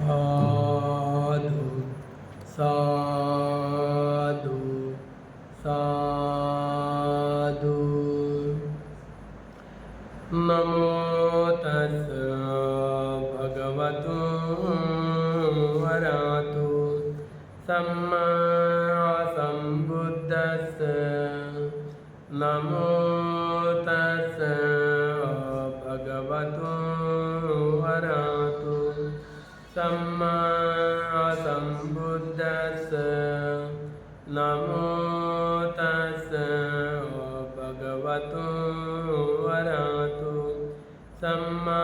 साधु साधु साधु। नमो तस् भगवतो अरहतो सम्मा सम्बुद्धस्स। नमो तस् भगवतो अरहतो सम्मा सम्बुद्धस्स। नमो तस् भगवतो अरहतो सम्मा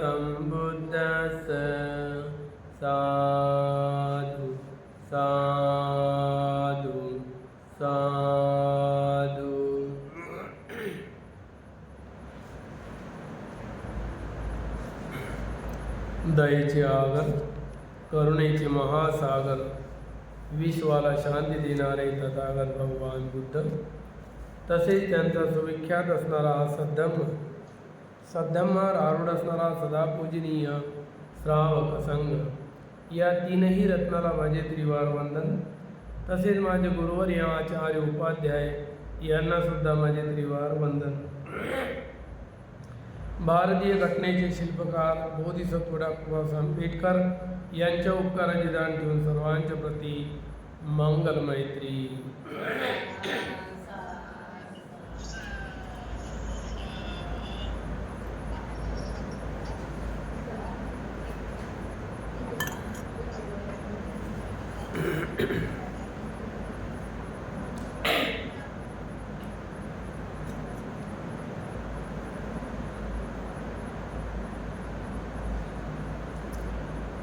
सम्बुद्धस्स। साधु साधु साधु। दयेचे आगर, करुणेचे महासागर, विश्वाला शांती देणारे तथागत भगवान बुद्ध, तसेच त्यांचा सुविख्यात असणारा हा सद्धम्मावर आरूढ असणारा सदा पूजनीय श्रावक संघ, या तीनही रत्नाला माझे त्रिवार वंदन। तसेच माझे गुरुवर या आचार्य उपाध्याय यांना सुद्धा माझे त्रिवार वंदन। भारतीय घटनेचे शिल्पकार बोधिसत्व डॉ. आंबेडकर यांच्या उपकाराचे दान ठेवून सर्वांच्या प्रती मंगल मैत्री।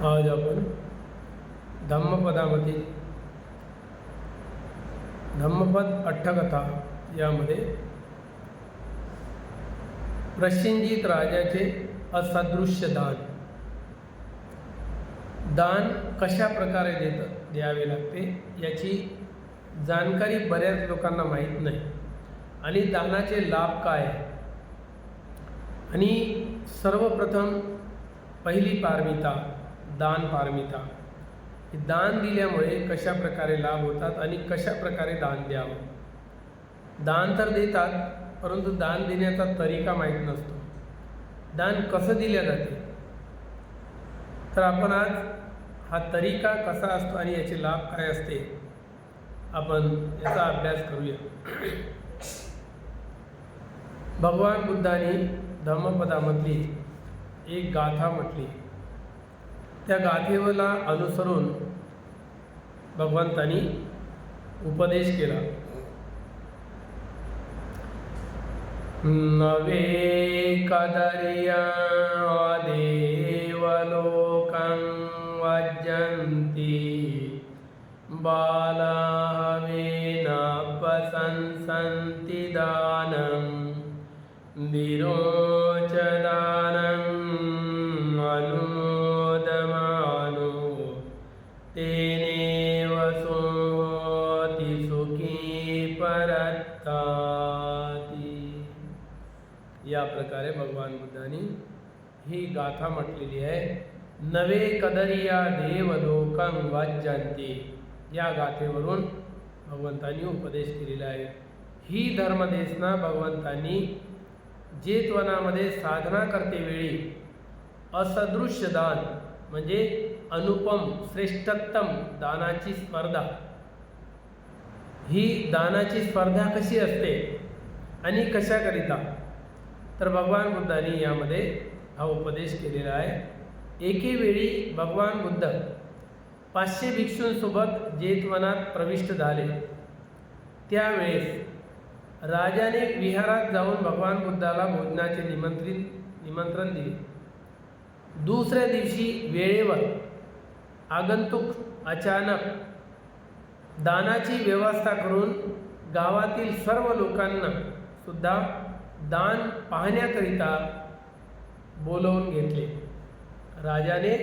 आज आपण धम्मपदामध्ये धम्मपद अठ्ठकथा यामध्ये प्रसेनजित राजाचे असदृश्य दान कशा प्रकारे द्यावे लागते याची जाणकारी बऱ्याच लोकांना माहीत नाही, आणि दानाचे लाभ काय आहे। आणि सर्वप्रथम पहिली पारमिता दान पारमिता, दान दिल्यामुळे कशा प्रकारे लाभ होतात आणि कशा प्रकारे दान द्यावं। दान तर देतात, परंतु दान देण्याचा तरीका माहीत नसतो, दान कसं दिले जाते। तर आपण आज हा तरीका कसा असतो आणि याचे लाभ काय असते आपण याचा अभ्यास करूया। भगवान बुद्धांनी धम्मपदामधली एक गाथा म्हटली, त्या गाथेला अनुसरून भगवंतांनी उपदेश केला। नवे कदर्या देवलोकं वज्जन्ति बालावेनापसंसन्ति दानं विरोचदानं अनुमोदमानो तेनेव सोऽति सुखी परत्ताति। या प्रकारे भगवान बुद्धांनी ही गाथा म्हटलेली आहे। नवे कदरिया देवलोकं वज्जन्ति, या गाथेवरून भगवंतांनी उपदेश केलेला आहे। ही धर्मदेशना भगवंतांनी जेतवनामध्ये साधना करते वेळी असदृश्य दान म्हणजे अनुपम श्रेष्ठतम दानाची स्पर्धा, ही दानाची स्पर्धा कशी असते आणि कशाकरिता, तर भगवान बुद्धांनी यामध्ये हा उपदेश केलेला आहे। एके वेळी भगवान बुद्ध 500 भिक्षूंसोबत जेतवनात प्रविष्ट झाले। त्यावेळेस राजाने विहारात जाऊन भगवान बुद्धाला भोजनाचे निमंत्रण दिले। दुसऱ्या दिवशी वेळेवर आगंतुक अचानक दानाची व्यवस्था करून गावातील सर्व लोकांना सुद्धा दान पाहण्याकरिता बोलवून घेतले। राजाने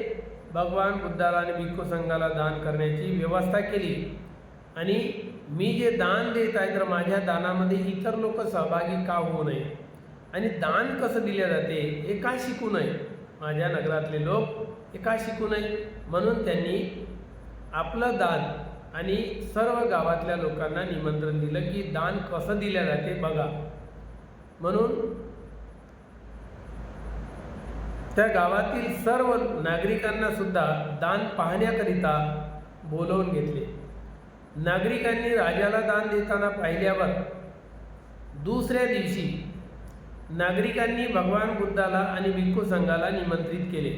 भगवान बुद्धाला आणि भिक्खू संघाला दान करण्याची व्यवस्था केली, आणि मी जे दान देत आहे तर माझ्या दानामध्ये इतर लोक सहभागी का होऊ नये आणि दान कसं दिले जाते हे का शिकू नये माझ्या नगरातले लोक हे का शिकू नये, म्हणून त्यांनी आपलं दान आणि सर्व गावातल्या लोकांना निमंत्रण दिलं की दान कसं दिलं जाते बघा. म्हणून त्या गावातील सर्व नागरिकांना सुद्धा दान पाहण्याकरिता बोलवून घेतले. नागरिकांनी राजाला दान देताना पाहिल्यावर दुसऱ्या दिवशी नागरिकांनी भगवान बुद्धाला आणि भिक्खू संघाला निमंत्रित केले.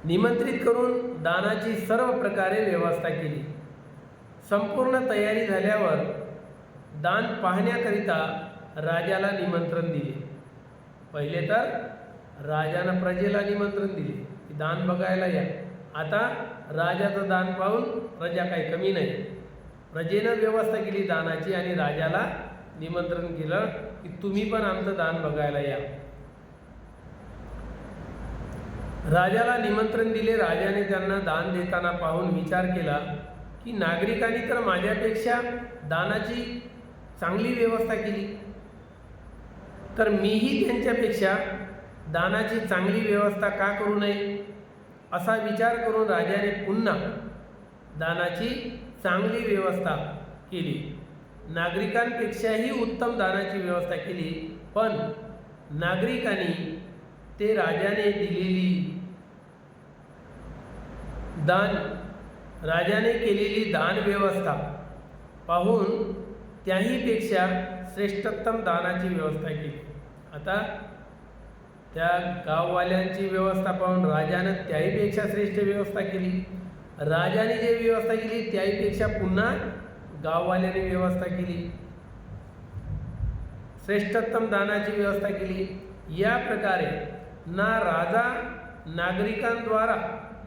निमंत्रित करून दानाची सर्व प्रकारे व्यवस्था केली. संपूर्ण तयारी झाल्यावर दान पाहण्याकरिता राजाला निमंत्रण दिले. पहिले तर राजानं प्रजेला निमंत्रण दिले की दान बघायला या. आता राजाचं दान पाहून प्रजा काही कमी नाही. प्रजेनं व्यवस्था केली दानाची आणि राजाला निमंत्रण केलं की तुम्ही पण आमचं दान बघायला या. राजाला निमंत्रण दिले. राजाने त्यांना दान देताना पाहून विचार केला की नागरिकांनी तर माझ्यापेक्षा दानाची चांगली व्यवस्था केली, तर मीही त्यांच्यापेक्षा दानाची चांगली व्यवस्था का करू नये, असा विचार करून राजाने पुन्हा दानाची चांगली व्यवस्था केली. नागरिकांपेक्षाही उत्तम दानाची व्यवस्था केली. पण नागरिकांनी ते राजाने दिलेली राजाने केलेली दान व्यवस्था पाहून त्याहीपेक्षा श्रेष्ठोत्तम दानाची व्यवस्था केली. आता त्या गाववाल्यांची व्यवस्था पाहून राजानं त्याहीपेक्षा श्रेष्ठ व्यवस्था केली. राजाने जे व्यवस्था केली त्याहीपेक्षा पुन्हा गाववाल्याने व्यवस्था केली, श्रेष्ठोत्तम दानाची व्यवस्था केली. या प्रकारे ना राजा नागरिकांद्वारा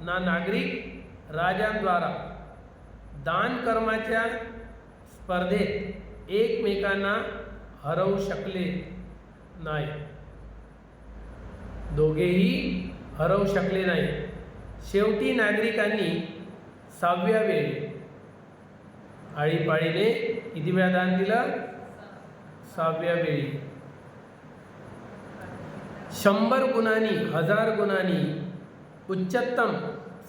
ना नागरिक राजांद्वारा दान कर्माच्या स्पर्धेत एकमेकांना हरवू शकले नाही. दोघेही हरवू शकले नाही. शेवटी नागरिकांनी 6व्या वेळी आळीपाळीने किती वेळा दान दिलं? 6व्या वेळी 100 गुणांनी 1000 गुणांनी उच्चतम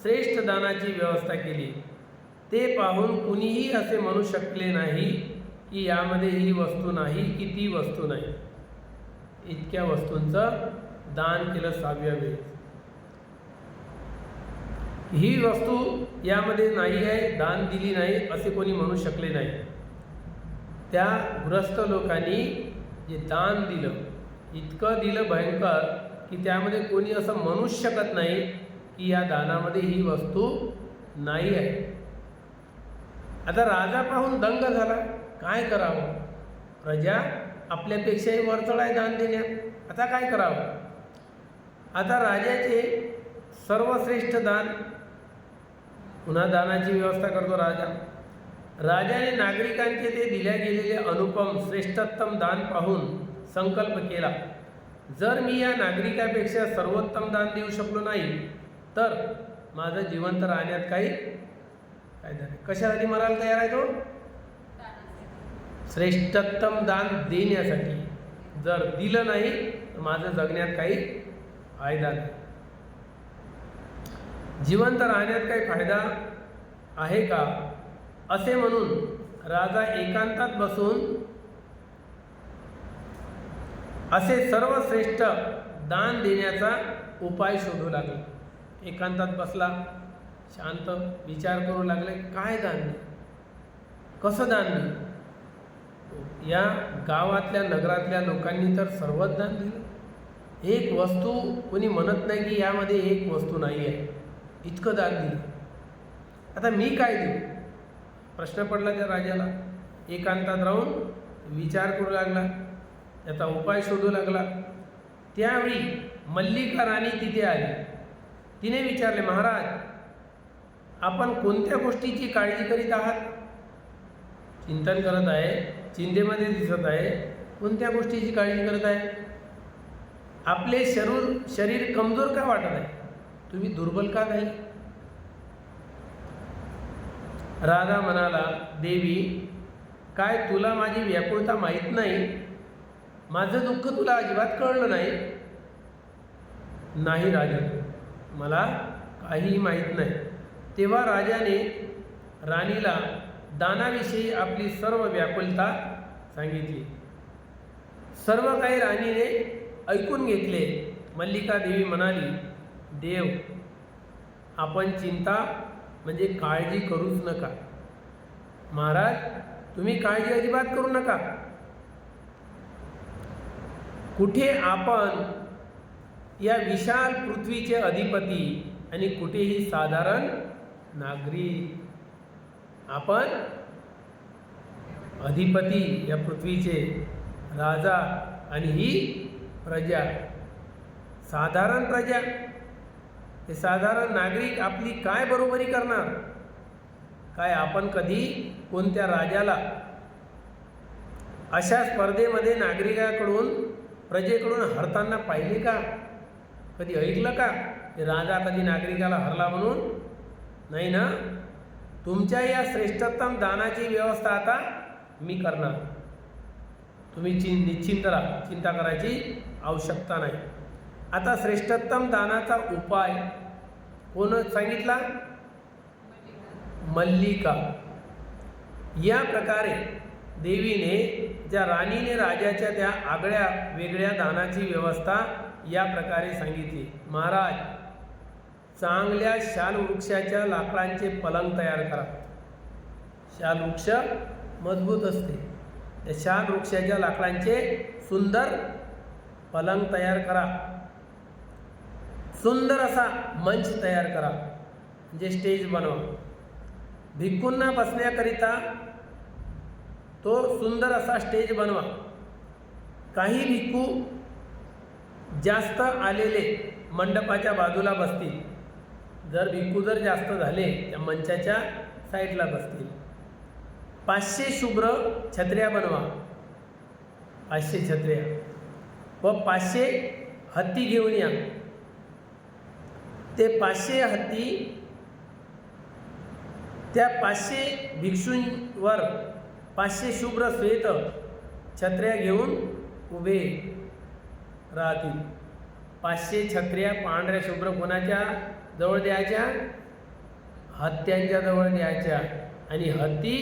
श्रेष्ठ दानाची व्यवस्था केली. ते पाहून कुणीही असे म्हणू शकले नाही की यामध्ये ही वस्तू नाही की ती वस्तू नाही. इतक्या वस्तूंचं दान केलं 6व्या वेळी. ही वस्तू यामध्ये नाही आहे, दान दिली नाही असे कोणी म्हणू शकले नाही. त्या गृहस्थ लोकांनी जे दान दिलं इतकं दिलं भयंकर की त्यामध्ये कोणी असं म्हणू शकत नाही की या दानामध्ये ही वस्तू नाही आहे. आता राजा पाहून दंग झाला. काय करावं? प्रजा आपल्यापेक्षाही वरचढ आहे दान देण्यात. आता काय करावं? आता राजाचे सर्वश्रेष्ठ दान, पुन्हा दानाची व्यवस्था करतो राजा. राजाने नागरिकांचे ते दिल्या गेलेले अनुपम श्रेष्ठोत्तम दान पाहून संकल्प केला, जर मी या नागरिकापेक्षा सर्वोत्तम दान देऊ शकलो नाही तर माझं जिवंत राहण्यात काही फायदा नाही. कशासाठी मरायला तयार आहे तो? श्रेष्ठोत्तम दान देण्यासाठी. जर दिलं नाही तर माझं जगण्यात काही फायदा नाही. जिवंत राहण्यात काही फायदा आहे का असे म्हणून राजा एकांतात बसून असे सर्वश्रेष्ठ दान देण्याचा उपाय शोधू लागला. एकांतात बसला, शांत विचार करू लागले, काय दान दे, कसं दान दे. या गावातल्या नगरातल्या लोकांनी तर सर्वच दान दिलं. एक वस्तू कोणी म्हणत नाही की यामध्ये एक वस्तू नाही आहे, इतकं दान दिलं. आता मी काय देऊ? प्रश्न पडला त्या राजाला. एकांतात राहून विचार करू लागला, याचा उपाय शोधू लागला. त्यावेळी मल्लिका राणी तिथे आली. तिने विचारले, महाराज आपण कोणत्या गोष्टीची काळजी करीत आहात? चिंतन करत आहे, चिंतेमध्ये दिसत आहे. कोणत्या गोष्टीची काळजी करत आहे? आपले शरीर कमजोर का वाटत आहे? तुम्ही दुर्बल का नाही? राजा म्हणाला, देवी काय तुला माझी व्याकुळता माहीत नाही? माझं दुःख तुला अजिबात कळलं नाही? नाही राजन, मला काहीही माहीत नाही. तेव्हा राजाने राणीला दानाविषयी आपली सर्व व्याकुलता सांगितली. सर्व काही राणीने ऐकून घेतले. मल्लिका देवी म्हणाली, देव, आपण चिंता म्हणजे काळजी करूच नका. महाराज, तुम्ही काळजी अजिबात करू नका. कुठे आपण या विशाल पृथ्वीचे अधिपती आणि कुठेही साधारण नागरिक. आपण अधिपती, या पृथ्वीचे राजा, आणि ही प्रजा, साधारण प्रजा. हे साधारण नागरिक आपली काय बरोबरी करणार? काय आपण कधी कोणत्या राजाला अशा स्पर्धेमध्ये नागरिकाकडून, प्रजेकडून हरताना पाहिले का? कधी ऐकलं का की राजा कधी नागरिकाला हरला म्हणून? नाही ना. तुमच्या या श्रेष्ठतम दानाची व्यवस्था आता मी करणार. तुम्ही निश्चिंत राहा, चिंता करायची आवश्यकता नाही. आता श्रेष्ठतम दानाचा उपाय कोण सांगितला? मल्लिका. या प्रकारे देवीने, ज्या राणीने राजाच्या त्या आगळ्या वेगळ्या दानाची व्यवस्था या प्रकारे सांगितली. महाराज, चांगल्या शाल वृक्षाच्या लाकडांचे पलंग तयार करा. शाल वृक्ष मजबूत असते. त्या शाल वृक्षाच्या लाकडांचे सुंदर पलंग तयार करा. सुंदर असा मंच तयार करा, म्हणजे स्टेज बनवा. भिक्खूंना बसण्याकरिता तो सुंदर असा स्टेज बनवा. काही भिक्खू जास्त आलेले मंडपाच्या बाजूला बसतील. जर भिक्खू जास्त झाले, त्या मंचाच्या साईडला बसतील. 500 शुभ्र छत्र्या बनवा. 500 छत्र्या व 500 हत्ती घेऊन या. ते 500 हत्ती त्या 500 भिक्षूंवर 500 शुभ्र श्वेत छत्र्या घेऊन उभे राहतील. 500 छत्र्या पांढऱ्या शुभ्र कोणाच्या जवळ द्यायच्या? हत्यांच्या जवळ द्यायच्या. आणि हत्ती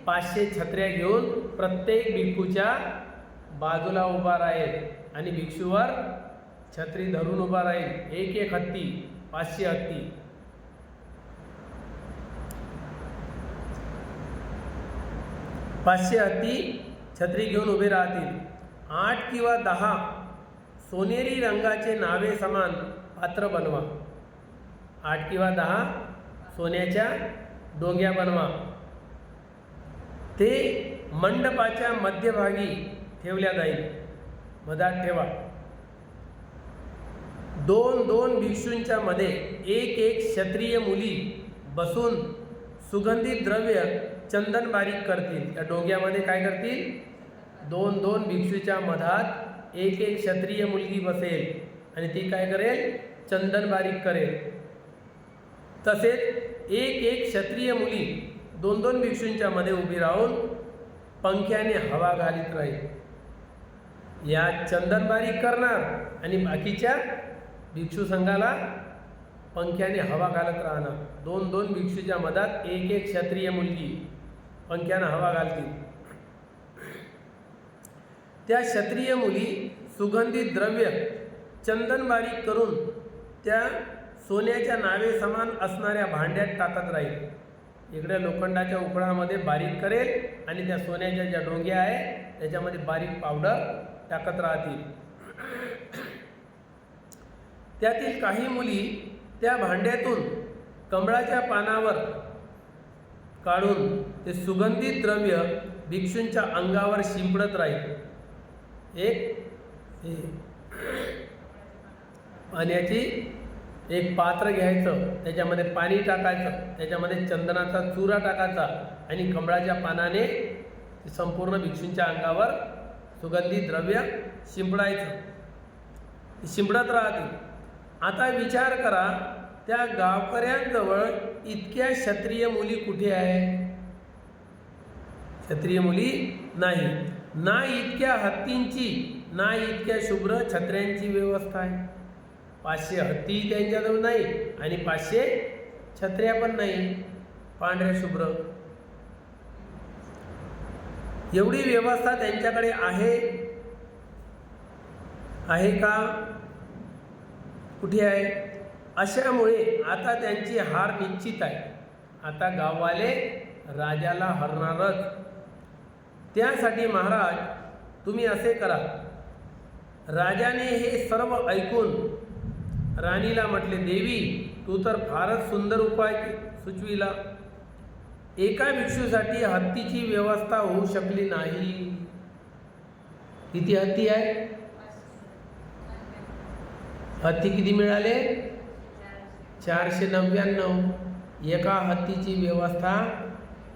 500 छत्र्या घेऊन प्रत्येक भिक्खूच्या बाजूला उभा राहील आणि भिक्षूवर छत्री धरून उभा राहील. एक एक हत्ती, 500 हत्ती. पाचशे हत्ती छत्री घेऊन उभे राहतील. 8 किंवा 10 सोनेरी रंगाचे नावे समान पात्र बनवा. 8 किंवा 10 सोन्याच्या डोंग्या बनवा. ते मंडपाच्या मध्यभागी ठेवल्या जाईल. मधात ठेवा. 2-2 भिक्षूंच्या मध्ये एक क्षत्रिय मुली बसून सुगंधित द्रव्य चंदन बारीक करतील. त्या डोंग्यामध्ये काय करतील? 2-2 भिक्षूच्या मधात एक क्षत्रिय मुलगी बसेल आणि ती काय करेल? चंदन बारीक करेल. तसेच एक क्षत्रिय मुली 2-2 भिक्षूंच्या मध्ये उभी राहून पंख्याने हवा घालीत राहील. या चंदन बारीक करणार आणि बाकीच्या भिक्षू संघाला पंख्याने हवा घालत राहणार. 2-2 भिक्षूच्या मधात एक क्षत्रिय मुलगी पंख्याने हवा घालतील. त्या क्षत्रिय मुली सुगंधित द्रव्य चंदन बारीक करून त्या सोन्याच्या नावे समान असणाऱ्या भांड्यात टाकत राहील. इकडे लोखंडाच्या उकळामध्ये बारीक करेल आणि त्या सोन्याच्या ज्या डोंग्या आहे त्याच्यामध्ये बारीक पावडर टाकत राहतील. त्यातील काही मुली त्या भांड्यातून कमळाच्या पानावर काढून ते सुगंधित द्रव्य भिक्षूंच्या अंगावर शिंपडत राहील. पाण्याची एक पात्र घ्यायचं, त्याच्यामध्ये पाणी टाकायचं, त्याच्यामध्ये चंदनाचा चुरा टाकायचा आणि कमळाच्या पानाने संपूर्ण भिक्षूंच्या अंगावर सुगंधित द्रव्य शिंपडायचं. शिंपडत राहतील. आता विचार करा, त्या गावकऱ्यांजवळ इतक्या क्षत्रिय मुली कुठे आहे? क्षत्रिय मुली नाही. ना इतक्या हत्तींची, ना इतक्या शुभ्र छत्र्यांची व्यवस्था आहे. 500 हत्ती त्यांच्याजवळ नाही आणि 500 छत्र्या पण नाही पांढऱ्या शुभ्र. एवढी व्यवस्था त्यांच्याकडे आहे का? कुठे आहे? अशामुळे आता त्यांची हार निश्चित आहे. आता गाववाले राजाला हरणारच. त्यासाठी महाराज तुम्ही असे करा. राजाने हे सर्व ऐकून राणीला म्हटले, देवी तू तर फारच सुंदर उपाय सुचविला. एका भिक्षूसाठी हत्तीची व्यवस्था होऊ शकली नाही. किती हत्ती आहे? हत्ती किती मिळाले? 499. एका हत्तीची व्यवस्था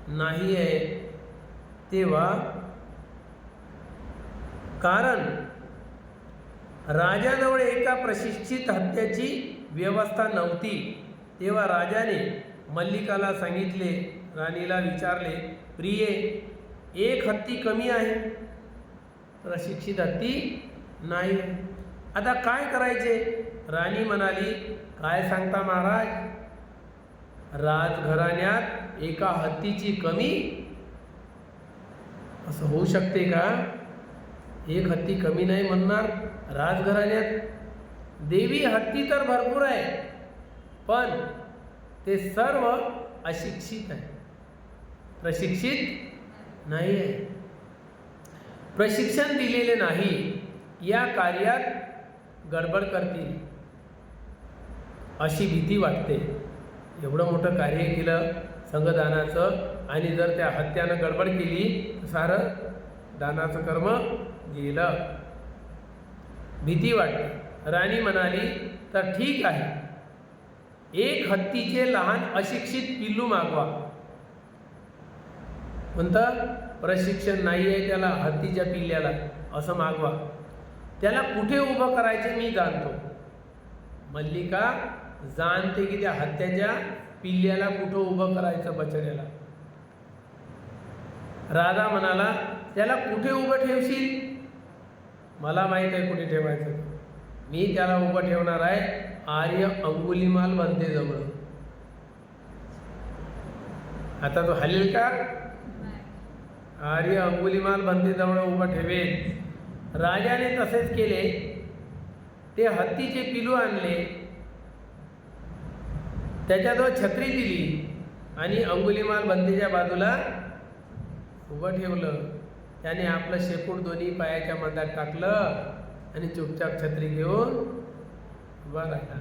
नाही आहे. तेव्हा कारण राजाजवळ एका प्रशिक्षित हत्याची व्यवस्था नव्हती. तेव्हा राजाने मल्लिकाला सांगितले, राणीला विचारले, प्रिये एक हत्ती कमी आहे, प्रशिक्षित हत्ती नाही. आता काय करायचे? राणी म्हणाली, काय सांगता महाराज, राजघराण्यात एका हत्तीची कमी? असं होऊ शकते का? एक हत्ती कमी नाही म्हणणार राजघराण्यात? देवी हत्ती तर भरपूर आहे, पण ते सर्व अशिक्षित आहे, प्रशिक्षित नाही आहे, प्रशिक्षण दिलेले नाही. या कार्यात गडबड करतील अशी भीती वाटते. एवढं मोठं कार्य केलं संघदानाचं आणि जर त्या हत्यानं गडबड केली तर सारं दानाचं कर्म गेलं. भीती वाटते. राणी म्हणाली, तर ठीक आहे, एक हत्तीचे लहान अशिक्षित पिल्लू मागवा. म्हणतं प्रशिक्षण नाही आहे त्याला, हत्तीच्या पिल्ल्याला, असं मागवा. त्याला कुठे उभं करायचे मी जाणतो. मल्लिका जाणते की त्या हत्याच्या पिल्ल्याला कुठं उभं करायचं बछड्याला. राजा म्हणाला, त्याला कुठे उभं ठेवशील? मला माहीत आहे कुठे ठेवायचं. मी त्याला उभं ठेवणार आहे आर्य अंगुलीमाल बंतेजवळ. आता तो हलेल का? आर्य अंगुलीमाल बंतेजवळ उभं ठेवेल. राजाने तसेच केले. ते हत्तीचे पिलू आणले, त्याच्याजवळ छत्री दिली आणि अंगुलीमाल बंतेच्या बाजूला उभं ठेवलं. त्याने आपलं शेपूट दोन्ही पायाच्या मधात टाकलं आणि चुपचाप छत्री घेऊन उभा राहिला.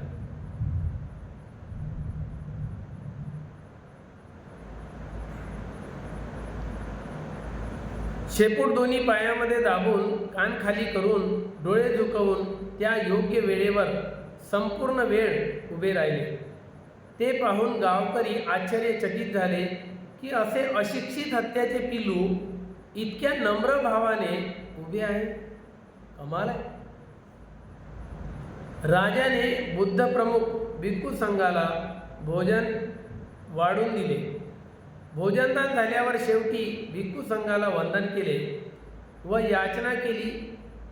शेपूट दोन्ही पायामध्ये दाबून, कान खाली करून, डोळे झुकवून त्या योग्य वेळेवर संपूर्ण वेळ उभे राहिले. ते पाहून गावकरी आश्चर्यचकित झाले की असे अशिक्षित हत्याचे पिलू इतक्या नम्र भावाने उभे आहे. कमाल आहे. राजाने बुद्ध प्रमुख भिक्खू संघाला भोजन वाढून दिले. भोजनदान झाल्यावर शेवटी भिक्खू संघाला वंदन केले व याचना केली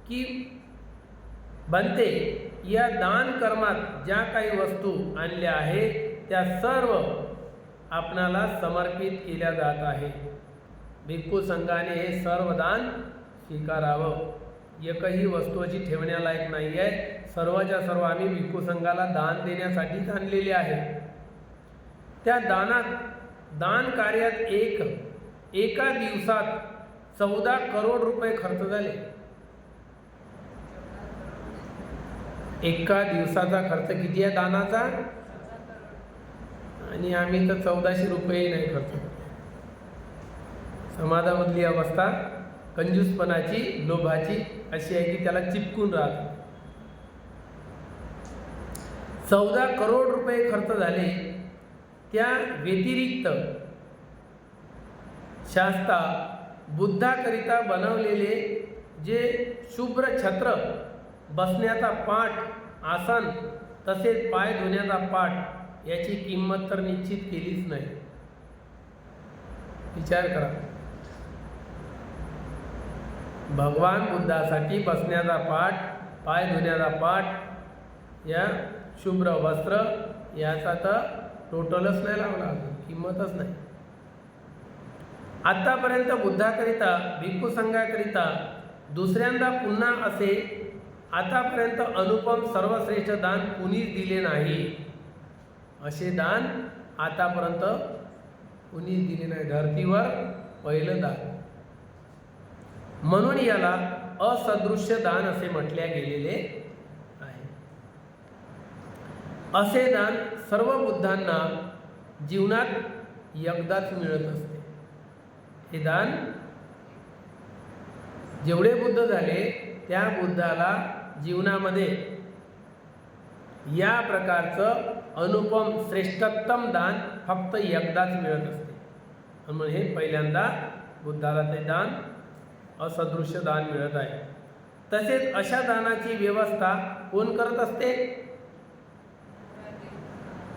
की बनते, या दान कर्मात ज्या काही वस्तू आणल्या आहेत त्या सर्व आपणाला समर्पित केल्या जात आहे. भिक्खू संघाने हे सर्व दान स्वीकारावं. एकही वस्तू अशी ठेवण्यालायक नाही आहे. सर्वच्या सर्व आम्ही भिक्खू संघाला दान देण्यासाठीच आणलेले आहे. त्या दान कार्यात एका दिवसात 14 करोड रुपये खर्च झाले. एका दिवसाचा खर्च किती आहे दानाचा? आणि आम्ही तर 1400 रुपये नाही खर्च. समाजामधली अवस्था कंजूसपणाची, लोभाची अशी आहे की त्याला चिपकून राहतो. 14 करोड रुपये खर्च झाले. त्या व्यतिरिक्त शास्ता बुद्धाकरिता बनवलेले जे शुभ्र छत्र, बसण्याचा पाट, आसन तसेच पाय धुण्याचा पाट याची किंमत तर निश्चित केलीच नाही. विचार करा. भगवान बुद्धासाठी बसण्याचा पाट, पाय धुण्याचा पाट या शुभ्र वस्त्र याचा तर टोटलच नाही लावला, अजून किंमतच नाही. आतापर्यंत बुद्धाकरिता भिक्खू संघाकरिता दुसऱ्यांदा पुन्हा असे आतापर्यंत अनुपम सर्वश्रेष्ठ दान कुणीच दिले नाही. असे दान आतापर्यंत कुणीच दिले नाही, धरतीवर पहिलं दान. म्हणून याला असदृश्य दान असे म्हटले गेलेले आहे. असे दान सर्व बुद्धांना जीवनात एकदाच मिळत असते. हे दान जेवढे बुद्ध झाले त्या बुद्धाला जीवनामध्ये या प्रकारचं अनुपम श्रेष्ठोत्तम दान फक्त एकदाच मिळत असते. म्हणून हे पहिल्यांदा बुद्धाला ते दान असदृश्य दान मिळत आहे. तसेच अशा दानाची व्यवस्था कोण करत असते?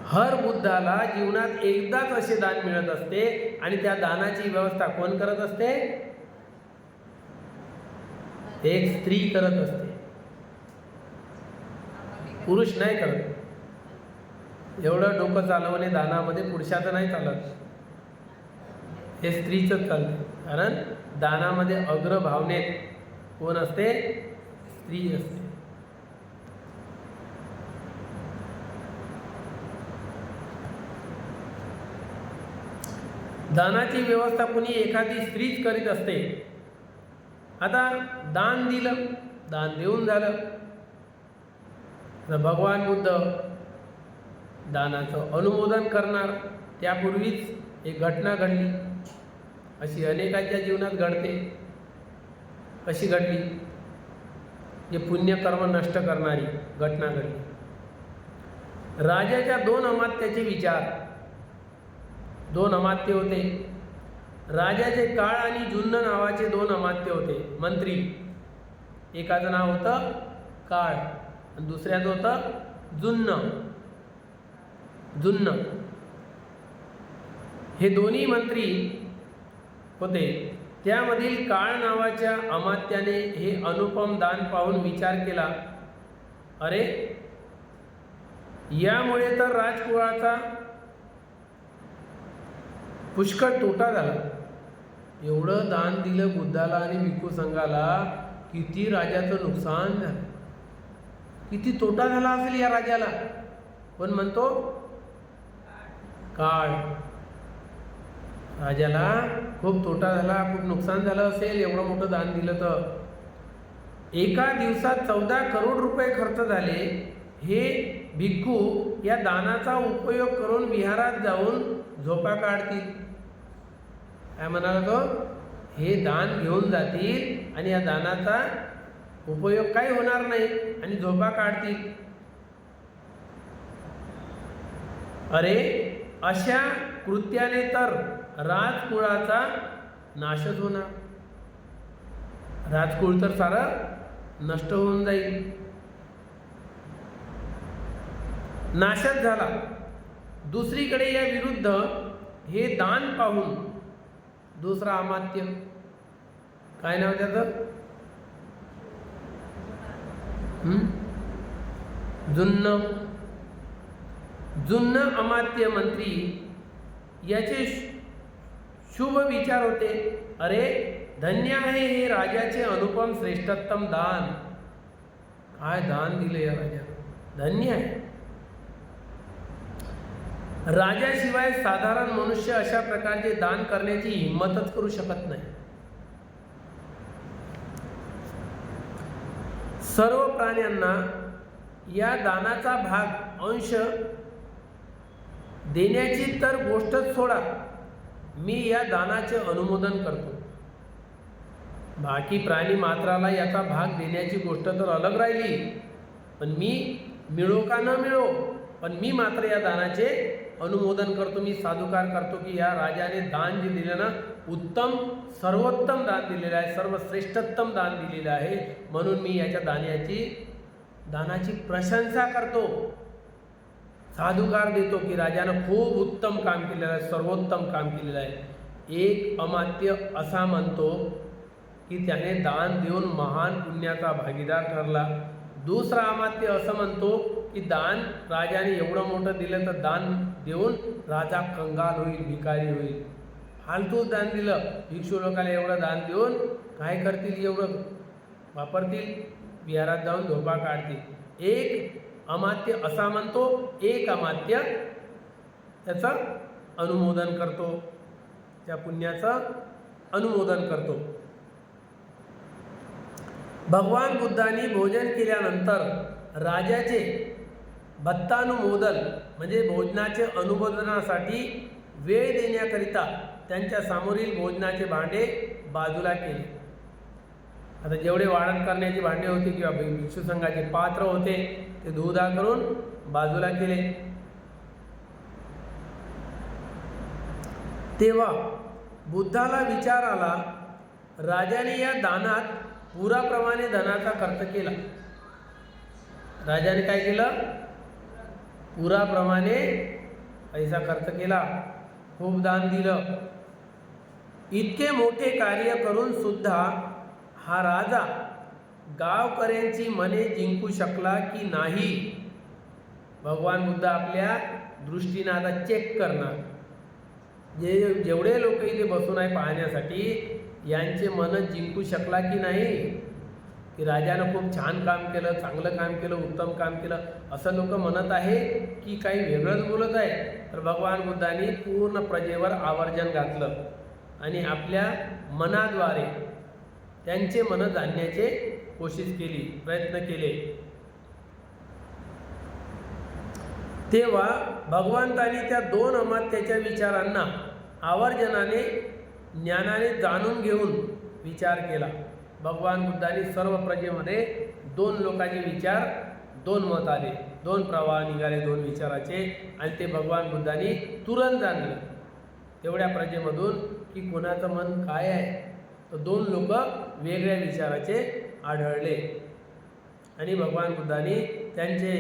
हर बुद्धाला जीवनात एकदाच असे दान मिळत असते आणि त्या दानाची व्यवस्था कोण करत असते? एक स्त्री करत असते, पुरुष नाही करत. एवढं डोकं चालवणे दानामध्ये पुरुषाचं नाही चालत, हे स्त्रीचंच चालतं. कारण दानामध्ये अग्रभावनेत कोण असते? स्त्री असते. दानाची व्यवस्था कोणी एखादी स्त्रीच करीत असते. आता दान दिलं, दान देऊन झालं. तर भगवान बुद्ध दानाचं अनुमोदन करणार. त्यापूर्वीच एक घटना घडली, अशी अनेकांच्या जीवनात घडते. कशी घडली? जे पुण्यकर्म नष्ट करणारी घटना घडली. राजाच्या 2 अमात्याचे विचार. 2 अमात्य होते. राजाचे काळ आणि जुन्न नावाचे 2 अमात्य होते, मंत्री. एकाचं नाव होतं काळ आणि दुसऱ्याचं होतं जुन्न. जुन्न हे दोन्ही मंत्री होते. त्यामधील काळ नावाच्या अमात्याने हे अनुपम दान पाहून विचार केला, अरे यामुळे तर राजकुळाचा पुष्कळ तोटा झाला. एवढं दान दिलं बुद्धाला आणि भिक्खू संघाला, किती राजाचं नुकसान झालं, किती तोटा झाला असेल या राजाला. पण म्हणतो काळ, राजाला खूप तोटा झाला, खूप नुकसान झालं असेल एवढं मोठं दान दिलं तर. एका दिवसात 14 करोड रुपये खर्च झाले. हे भिक्खू या दानाचा उपयोग करून विहारात जाऊन झोपा काढतील. काय म्हणाला तो? हे दान घेऊन जातील आणि या दानाचा उपयोग काही होणार नाही आणि झोपा काढतील. अरे अशा कृत्याने तर राजकुळाचा नाशच होणार. राजकुळ तर सारं नष्ट होऊन जाईल, नाशच झाला. दुसरीकडे या विरुद्ध हे दान पाहून दुसरा अमात्य, काय नाव त्याचं? जुन्न. जुन्न अमात्य मंत्री याचे शुभ विचार होते. अरे धन्य आहे हे राजाचे अनुपम श्रेष्ठोत्तम दान. काय दान दिले या राजाने, धन्य आहे. राजाशिवाय साधारण मनुष्य अशा प्रकारचे दान करण्याची हिंमतच करू शकत नाही. सर्व प्राण्यांना या दानाचा भाग अंश देण्याची तर गोष्टच सोडा, मी या दानाचे अनुमोदन करतो. बाकी प्राणी मात्राला याचा भाग देण्याची गोष्ट तर अलग राहिली, पण मी मिळो का न मिळो, पण मी मात्र या दानाचे अनुमोदन करतो. मी साधुकार करतो की या राजाने दान जे दिलं ना, उत्तम सर्वोत्तम दान दिलेलं आहे, सर्वश्रेष्ठोत्तम दान दिलेलं आहे. म्हणून मी याच्या दानाची प्रशंसा करतो, साधुकार देतो की राजानं खूप उत्तम काम केलेलं आहे, सर्वोत्तम काम केलेलं आहे. एक अमात्य असा म्हणतो की त्याने दान देऊन महान पुण्याचा भागीदार ठरला. दुसरा अमात्य असं म्हणतो की दान राजाने एवढं मोठं दिलं तर दान देऊन राजा कंगाल होईल, भिकारी होईल. फालतूच दान दिलं. भिक्षू लोकांना एवढं दान देऊन काय करतील? एवढं वापरतील, विहारात जाऊन झोपा काढतील. एक अमात्य असा म्हणतो, एक अमात्य त्याचं अनुमोदन करतो, त्या पुण्याचं अनुमोदन करतो. भगवान बुद्धांनी भोजन केल्यानंतर राजाचे भत्तानुमोदन म्हणजे भोजनाचे अनुमोदनासाठी वेळ देण्याकरिता त्यांच्या समोरील भोजनाचे भांडे बाजूला केले. आता जेवढे वाढण करण्याची भांडे होती किंवा भिक्षू संघाचे पात्र होते ते धुधा करून बाजूला केले. तेव्हा बुद्धाला विचार आला, राजाने या दानात पुराप्रमाणे धनाचा खर्च केला. राजाने काय केलं? पुराप्रमाणे पैसा खर्च केला, खूप दान दिलं. इतके मोठे कार्य करून सुद्धा हा राजा गावकऱ्यांची मने जिंकू शकला की नाही? भगवान बुद्ध आपल्या दृष्टीने आता चेक करणार. जेवढे लोक इथे बसून आहे पाहण्यासाठी, यांचे मन जिंकू शकला की नाही? की राजानं खूप छान काम केलं, चांगलं काम केलं, उत्तम काम केलं असं लोक म्हणत आहे की काही वेगळंच बोलत आहे? तर भगवान बुद्धांनी पूर्ण प्रजेवर आवर्जन घातलं आणि आपल्या मनाद्वारे त्यांचे मन जाणण्याचे कोशिश केली, प्रयत्न केले. तेव्हा भगवंतांनी त्या दोन अमात्याच्या विचारांना आवर्जनाने ज्ञानाने जाणून घेऊन विचार केला. भगवान बुद्धांनी सर्व प्रजेमध्ये दोन लोकांचे विचार, दोन मत आले, दोन प्रवाह निघाले दोन विचाराचे, आणि ते भगवान बुद्धांनी तुरंत जाणलं तेवढ्या प्रजेमधून की कोणाचं मन काय आहे. तर दोन लोक वेगळ्या विचाराचे आढळले आणि भगवान बुद्धांनी त्यांचे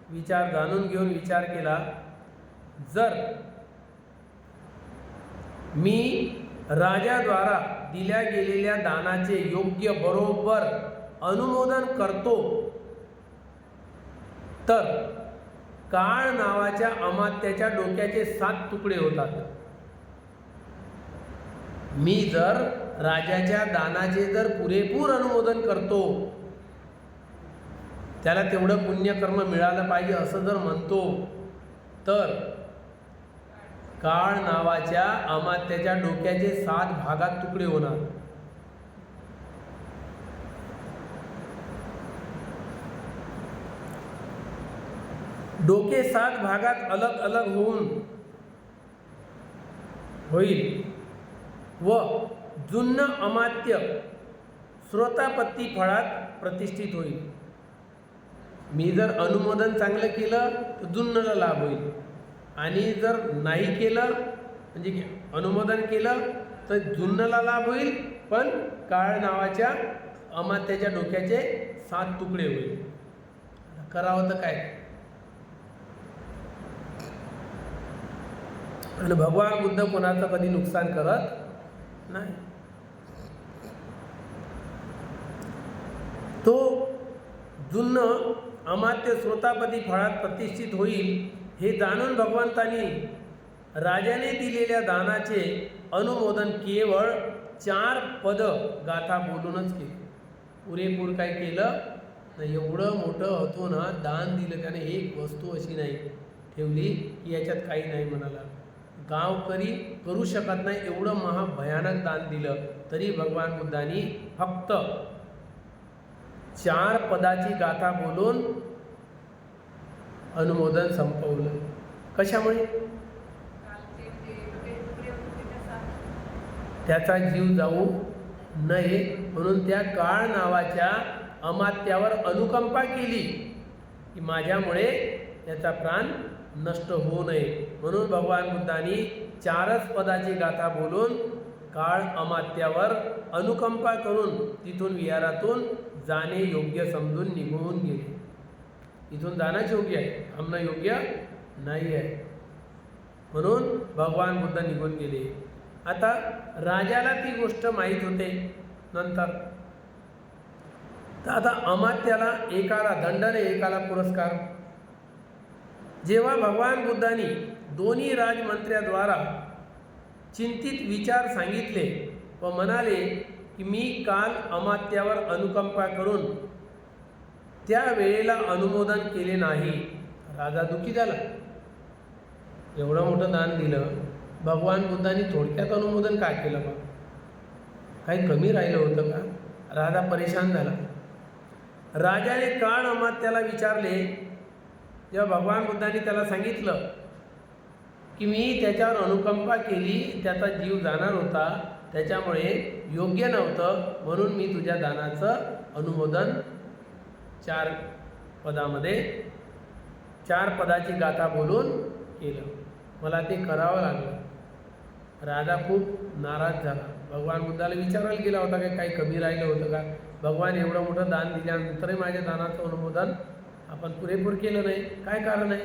विचार जाणून घेऊन विचार केला, जर मी राजाद्वारा दिल्या गेलेल्या दानाचे योग्य बरोबर अनुमोदन करतो तर काळ नावाच्या अमात्याच्या डोक्याचे 7 तुकडे होतात. मी जर राजाच्या दानाचे जर पुरेपूर अनुमोदन करतो, त्याला तेवढं पुण्यकर्म मिळालं पाहिजे असं जर म्हणतो, तर काळ नावाच्या अमात्याच्या डोक्याचे 7 भागात तुकडे होणार. डोके 7 भागात अलग अलग होईल व जुन्न अमात्य श्रोतापत्ती फळात प्रतिष्ठित होईल. मी जर अनुमोदन चांगलं केलं तर जुन्नला लाभ होईल, आणि जर नाही केलं म्हणजे अनुमोदन केलं तर जुन्नला लाभ होईल, पण काळ नावाच्या अमात्याच्या डोक्याचे 7 तुकडे होईल. करावं तर काय? आणि भगवान बुद्ध कोणाचं कधी नुकसान करत नाही. तो जुन्न अमात्य श्रोतापदी फळात प्रतिष्ठित होईल हे जाणून भगवंतांनी राजाने दिलेल्या दानाचे अनुमोदन केवळ 4 पद गाथा बोलूनच केले. पुरेपूर काय केलं नाही. एवढं मोठं होतो ना दान दिलं त्याने, एक वस्तू अशी नाही ठेवली की याच्यात काही नाही म्हणाला. गावकरी करू शकत नाही एवढं महाभयानक दान दिलं, तरी भगवान बुद्धांनी फक्त 4 पदाची गाथा बोलून अनुमोदन संपवलं. कशामुळे? त्याचा जीव जाऊ नये म्हणून त्या काळ नावाच्या अमात्यावर अनुकंपा केली की माझ्यामुळे त्याचा प्राण नष्ट होऊ नये. म्हणून भगवान बुद्धांनी 4च पदाची गाथा बोलून काळ अमात्यावर अनुकंपा करून तिथून विहारातून जाणे योग्य समजून निघून गेले. इथून जाणंच योग्य आहे, थांबणं योग्य नाही आहे, म्हणून भगवान बुद्ध निघून गेले. आता राजाला ती गोष्ट माहीत होते नंतर. तर आता अमात्याला एकाला दंड आणि एकाला पुरस्कार जेव्हा भगवान बुद्धांनी दोन्ही राजमंत्र्याद्वारा चिंतित विचार सांगितले व म्हणाले की मी काल अमात्यावर अनुकंपा करून त्या वेळेला अनुमोदन केले नाही, राजा दुःखी झाला. एवढं मोठं दान दिलं, भगवान बुद्धांनी थोडक्यात अनुमोदन का केलं? मग काही कमी राहिलं होतं का? राजा परेशान झाला. राजाने काळ अमात्याला विचारले. जेव्हा भगवान बुद्धांनी त्याला सांगितलं की मी त्याच्यावर अनुकंपा केली, त्याचा जीव जाणार होता, त्याच्यामुळे योग्य नव्हतं, म्हणून मी तुझ्या दानाचं अनुमोदन 4 पदामध्ये 4 पदाची गाथा बोलून केलं, मला ते करावं लागलं. राजा खूप नाराज झाला. भगवान बुद्धाला विचारायला गेला होता की काही कमी राहिलं होतं का? भगवान एवढं मोठं दान दिल्यानंतरही माझ्या दानाचं अनुमोदन आपण पुरेपूर केलं नाही, काय कारण आहे?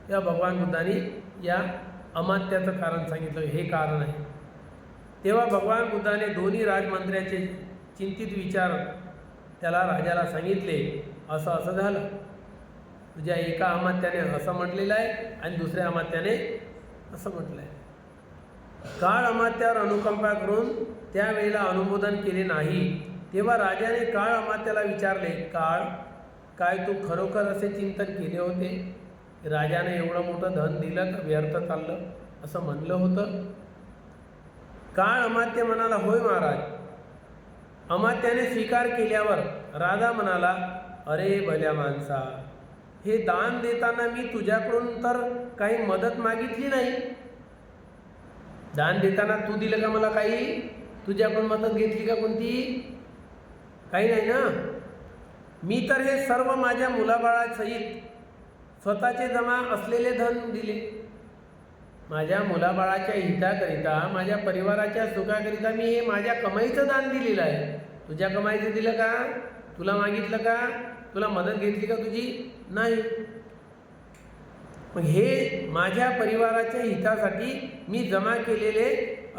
तेव्हा भगवान बुद्धांनी या अमात्याचं कारण सांगितलं, हे कारण आहे. तेव्हा भगवान बुद्धाने दोन्ही राजमंत्र्याचे चिंतित विचार त्याला राजाला सांगितले. असं असं झालं, तुझ्या एका अमात्याने असं म्हटलेलं आहे आणि दुसऱ्या अमात्याने असं म्हटलं आहे. काळ अमात्यावर अनुकंपा करून त्यावेळेला अनुमोदन केले नाही. तेव्हा राजाने काळ अमात्याला विचारले, काळ, काय तू खरोखर असे चिंतन केले होते? राजाने एवढं मोठं धन दिलं तर व्यर्थ चाललं असं म्हणलं होतं? काळ अमात्य म्हणाला, होय महाराज. अमात्याने स्वीकार केल्यावर राजा म्हणाला, अरे भल्या माणसा, हे दान देताना मी तुझ्याकडून तर काही मदत मागितली नाही. दान देताना तू दिलं का मला काही? तुझ्याकडून मदत घेतली का कोणती? काही नाही ना. मी तर हे सर्व माझ्या मुलाबाळासहित स्वतःचे जमा असलेले धन दिले. माझ्या मुलाबाळाच्या हिताकरिता, माझ्या परिवाराच्या सुखाकरिता मी हे माझ्या कमाईचं दान दिलेलं आहे. तुझ्या कमाईचं दिलं का? तुला मागितलं का? तुला मदत घेतली का तुझी? नाही. मग हे माझ्या परिवाराच्या हितासाठी मी जमा केलेले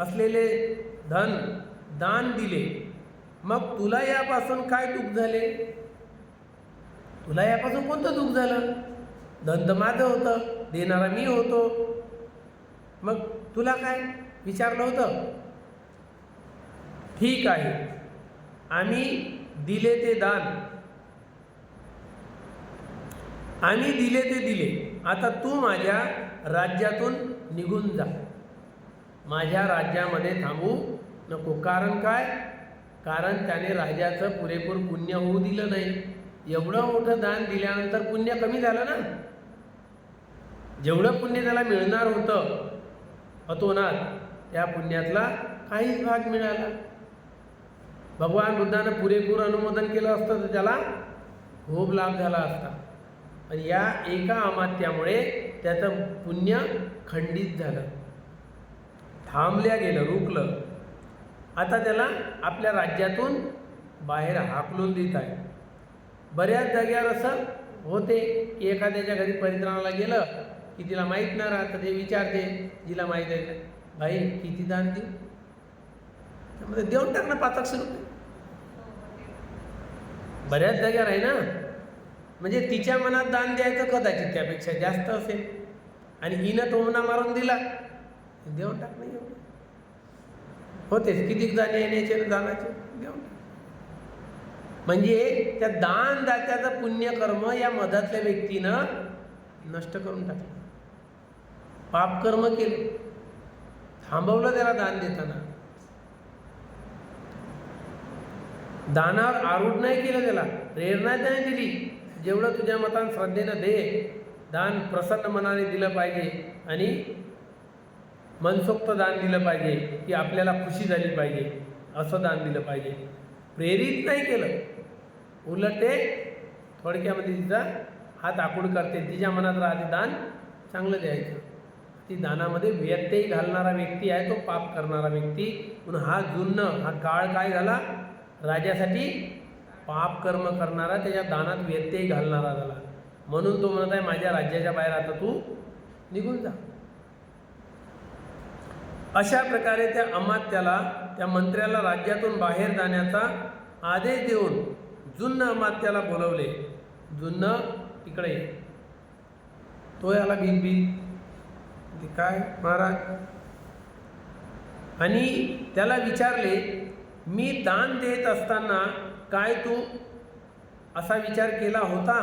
असलेले धन दान दिले. मग तुला यापासून काय दुःख झाले? तुला यापासून कोणतं दुःख झालं? धन तर माझं होतं, देणारा मी होतो. मग तुला काय विचारलं होतं? ठीक आहे, आम्ही दिले ते दान, आम्ही दिले ते दिले. आता तू माझ्या राज्यातून निघून जा. माझ्या राज्यामध्ये थांबू नको. कारण काय? कारण त्याने राजाचं पुरेपूर पुण्य होऊ दिलं नाही. एवढं मोठं दान दिल्यानंतर पुण्य कमी झालं ना. जेवढं पुण्य त्याला मिळणार होतं अतोनात, त्या पुण्यातला काहीच भाग मिळाला. भगवान बुद्धानं पुरेपूर अनुमोदन केलं असतं तर त्याला खूप लाभ झाला असता. पण या एका अमात्यामुळे त्याचं पुण्य खंडित झालं, थांबल्या गेलं, रुकलं. आता त्याला आपल्या राज्यातून बाहेर हाकलून देत आहे. बऱ्याच जागेवर असं होते की एखाद्याच्या घरी परित्राणाला गेलं की तिला माहीत नाही राहत, ते विचारते जिला माहीत आहे, भाई किती दान देऊ? त्यामध्ये देऊन टाक ना 500 रुपये. बऱ्याच जागेवर आहे ना. म्हणजे तिच्या मनात दान द्यायचं कदाचित त्यापेक्षा जास्त असेल आणि हिनं टोमणा मारून दिला, देऊन टाक नाही. एवढं होतेच, किती दान येण्याचे दानाचे देऊन टाक. म्हणजे त्या दानदात्याचं पुण्यकर्म या मधातल्या व्यक्तीनं नष्ट करून टाकलं, पापकर्म केलं, थांबवलं त्याला दान देताना. दानावर आरूढ नाही केलं, त्याला प्रेरणा नाही दिली. जेवढं तुझ्या मतान श्रद्धेनं दे, दान प्रसन्न मनाने दिलं पाहिजे आणि मनसोक्त दान दिलं पाहिजे की आपल्याला खुशी झाली पाहिजे, असं दान दिलं पाहिजे. प्रेरित नाही केलं, उलट ते थोडक्यामध्ये तिचा हात आखूड करते. तिच्या मनात राहते दान चांगलं द्यायचं. ती दानामध्ये व्यत्यय घालणारा व्यक्ती आहे, तो पाप करणारा व्यक्ती. म्हणून हा जुन्न हा काळ काय झाला? राजासाठी पाप कर्म करणारा, त्याच्या दानात व्यत्यय घालणारा झाला. म्हणून तो म्हणत आहे माझ्या राज्याच्या बाहेर आता तू निघून जा. अशा प्रकारे त्या अमात्याला, त्या मंत्र्याला राज्यातून बाहेर जाण्याचा आदेश देऊन जुन्न अमात्याला बोलवले. जुन्न इकडे तो याला बिन बिन ते काय महाराज. आणि त्याला विचारले, मी दान देत असताना काय तू असा विचार केला होता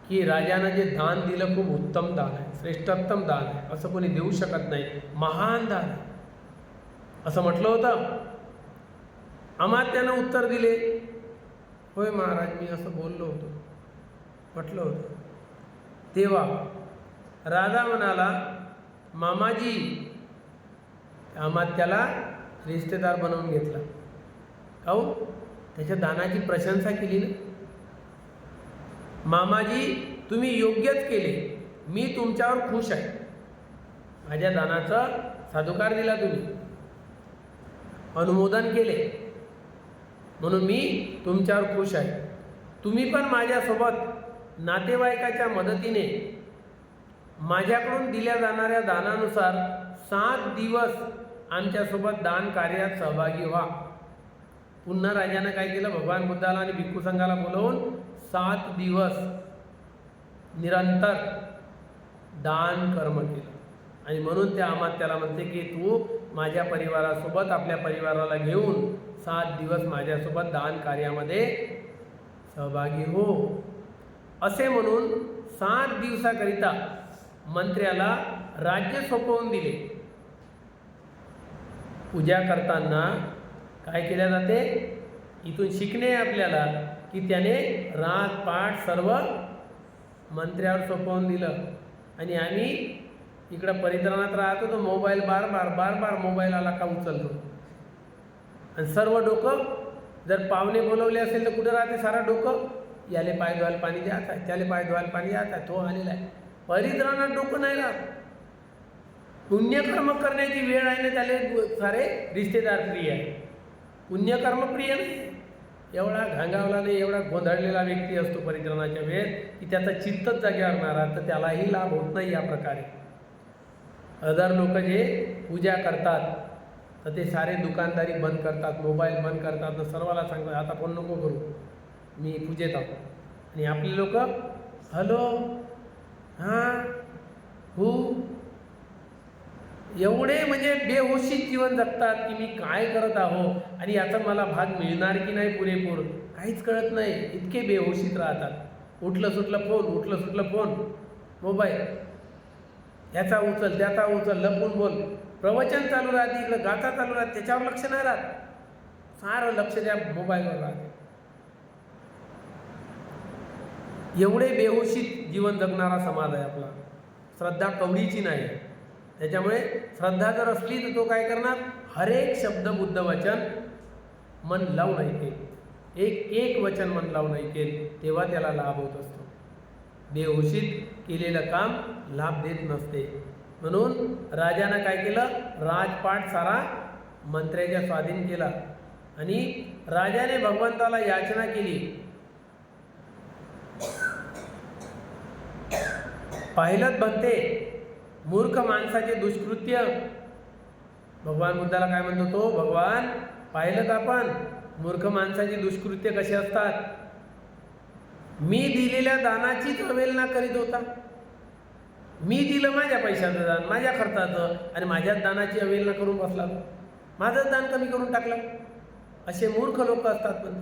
की राजानं जे दान दिलं खूप उत्तम दान आहे, श्रेष्ठोत्तम दान आहे, असं कोणी देऊ शकत नाही, महान दान आहे, असं म्हटलं होतं. अमात्यानं उत्तर दिले, होय महाराज, मी असं बोललो होतो, म्हटलं होतं. तेव्हा राजा म्हणाला, मामाजी, अमात्याला रिश्तेदार बनवून घेतला. काहून? त्याच्या दानाची प्रशंसा केली ना. मामाजी, तुम्ही योग्यच केले, मी तुमच्यावर खुश आहे. माझ्या दानाचा साधुकार दिला तुम्ही, अनुमोदन केले, म्हणून मी तुमच्यावर खुश आहे. तुम्ही पण माझ्यासोबत नातेवाईकाच्या मदतीने माझ्याकडून दिल्या जाणाऱ्या दानानुसार 7 दिवस आमच्यासोबत दान कार्यात सहभागी व्हा. पुन्हा राजानं काय केलं, भगवान बुद्धाला आणि भिक्खू संघाला बोलवून 7 दिवस निरंतर दान कर्म केलं. आणि म्हणून त्या अमात्याला म्हणते की तू माझ्या परिवारासोबत, आपल्या परिवाराला घेऊन 7 दिवस माझ्यासोबत दान कार्यामध्ये सहभागी हो, असे म्हणून 7 दिवसाकरिता मंत्र्याला राज्य सोपवून दिले. पूजा करताना काय केल्या जाते, इथून शिकणे आपल्याला की त्याने राजपाट सर्व मंत्र्यावर सोपवून दिलं. आणि आम्ही इकडं परित्राणात राहतो तर मोबाईल बार बार मोबाईल आला का उचलतो. आणि सर्व डोकं जर पाहुणे बोलवले असेल तर कुठं राहते सारा डोकं, याले पाय धुवायला पाणी द्यायचं आहे, त्याले पाय धुवायला पाणी द्यायचं आहे, तो आलेला आहे. परित्राणात डोकं नाही राहत. पुण्यकर्म करण्याची वेळ आहे ना, त्याले सारे रिश्तेदार प्रिय आहे. पुण्यकर्म प्रिय नाही. एवढा घांगावला नाही, एवढा गोंधळलेला व्यक्ती असतो परित्राणाच्या वेळेत की त्याचा चित्तच जागेवर नारा, तर त्यालाही लाभ होत नाही. या प्रकारे अदर लोक जे पूजा करतात तर ते सारे दुकानदारी बंद करतात, मोबाईल बंद करतात, तर सर्वाला सांगतात आता फोन नको करू, मी पूजेत आहो. आणि आपले लोक हॅलो हां हो, एवढे म्हणजे बेहोशीत जीवन जगतात की मी काय करत आहो आणि याचा मला भाग मिळणार की नाही पुरेपूर काहीच कळत नाही. इतके बेहोशीत राहतात. उठलं सुटलं फोन, उठलं सुटलं फोन, मोबाईल, याचा उचल त्याचा उचल, लपून बोल, प्रवचन चालू राहते, इकडं गाथा चालू राहते, त्याच्यावर लक्ष नाही राहत, सारं लक्ष त्या मोबाईलवर राहते. एवढे बेहोशीत जीवन जगणारा समाज आहे आपला. श्रद्धा कवडीची नाही. त्याच्यामुळे श्रद्धा जर असली तर तो काय करणार, हर एक शब्द बुद्ध वचन मन लावून ऐकेल, एक वचन मन लावून ऐकेल, तेव्हा त्याला लाभ होत असतो. बेहोशीत केलेलं काम लाभ देत नसते. म्हणून राजानं काय केलं, राजपाट सारा मंत्र्याच्या स्वाधीन केला. आणि राजाने भगवंताला याचना केली, पाहिलंच भक्ते मूर्ख माणसाचे दुष्कृत्य. भगवान बुद्धाला काय म्हणतो तो, भगवान पाहिलं आपण मूर्ख माणसाची दुष्कृत्य कसे असतात. मी दिलेल्या दानाचीच अवहेलना करीत होता. मी दिलं माझ्या पैशाचं दान, माझ्या खर्चाचं, आणि माझ्याच दानाची अवहेलना करून बसला, माझंच दान कमी करून टाकलं. असे मूर्ख लोक असतात. पण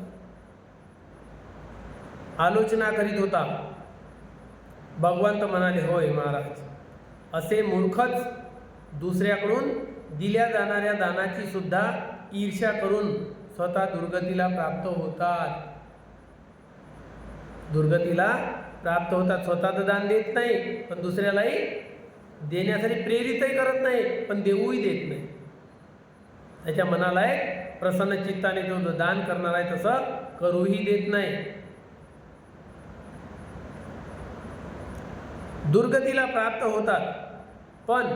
आलोचना करीत होता. भगवंत म्हणाले, होय महाराज, असे मूर्खच दुसऱ्याकडून दिल्या जाणाऱ्या दानाची सुद्धा ईर्ष्या करून स्वतः दुर्गतीला प्राप्त होतात. दुर्गतीला प्राप्त होतात. स्वतःचं दान देत नाही पण दुसऱ्यालाही देण्यासाठी प्रेरितही करत नाही, पण देऊही देत नाही. त्याच्या मनाला एक प्रसन्न चित्ताने जो दान करणार आहे तसं करूही देत नाही. दुर्गतीला प्राप्त होतात. पण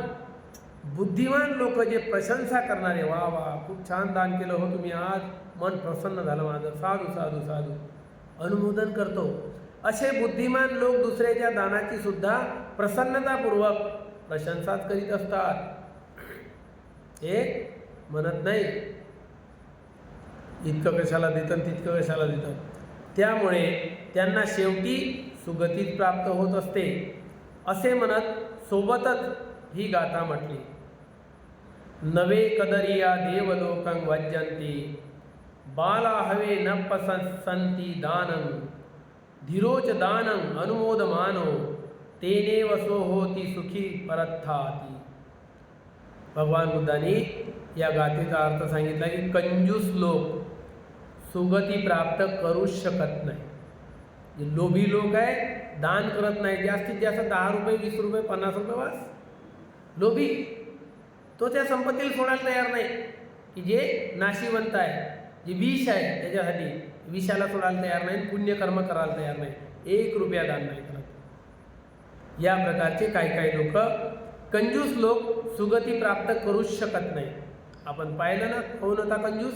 बुद्धिमान लोक जे प्रशंसा करणारे, वा वा खूप छान दान केलं हो तुम्ही आज, मन प्रसन्न झालं माझं, साधू साधू साधू, अनुमोदन करतो, असे बुद्धिमान लोक दुसऱ्याच्या दानाची सुद्धा प्रसन्नतापूर्वक प्रशंसाच करीत असतात. हे म्हणत नाही इतकं कशाला देतं तितकं कशाला देतं. त्यामुळे त्यांना शेवटी सुगतीच प्राप्त होत असते. असे म्हणत सोबतच ही गाथा म्हटली. नवे कदरिया देवलोकं वज्जंती बाला हवे न पसंती दानं धीरोच दानं अनुमोदमानो तेने वसो होती सुखी परत्थाती. भगवान बुद्धांनी या गाथेचा अर्थ सांगितला की कंजूस लोक सुगती प्राप्त करूच शकत नाही. जे लोभी लोक आहे, दान करत नाही, जास्तीत जास्त 10 रुपये 20 रुपये 50 रुपये वास. लोभी तो त्या संपत्तीला सोडायला तयार नाही. की जे नाशिवंत आहे, जे विष आहे त्याच्यासाठी विषाला सोडायला तयार नाही, पुण्यकर्म करायला तयार नाही, 1 रुपया दान नाही करत. या प्रकारचे काही लोक कंजूस लोक सुगती प्राप्त करूच शकत नाही. आपण पाहिलं ना कोण होता कंजूस?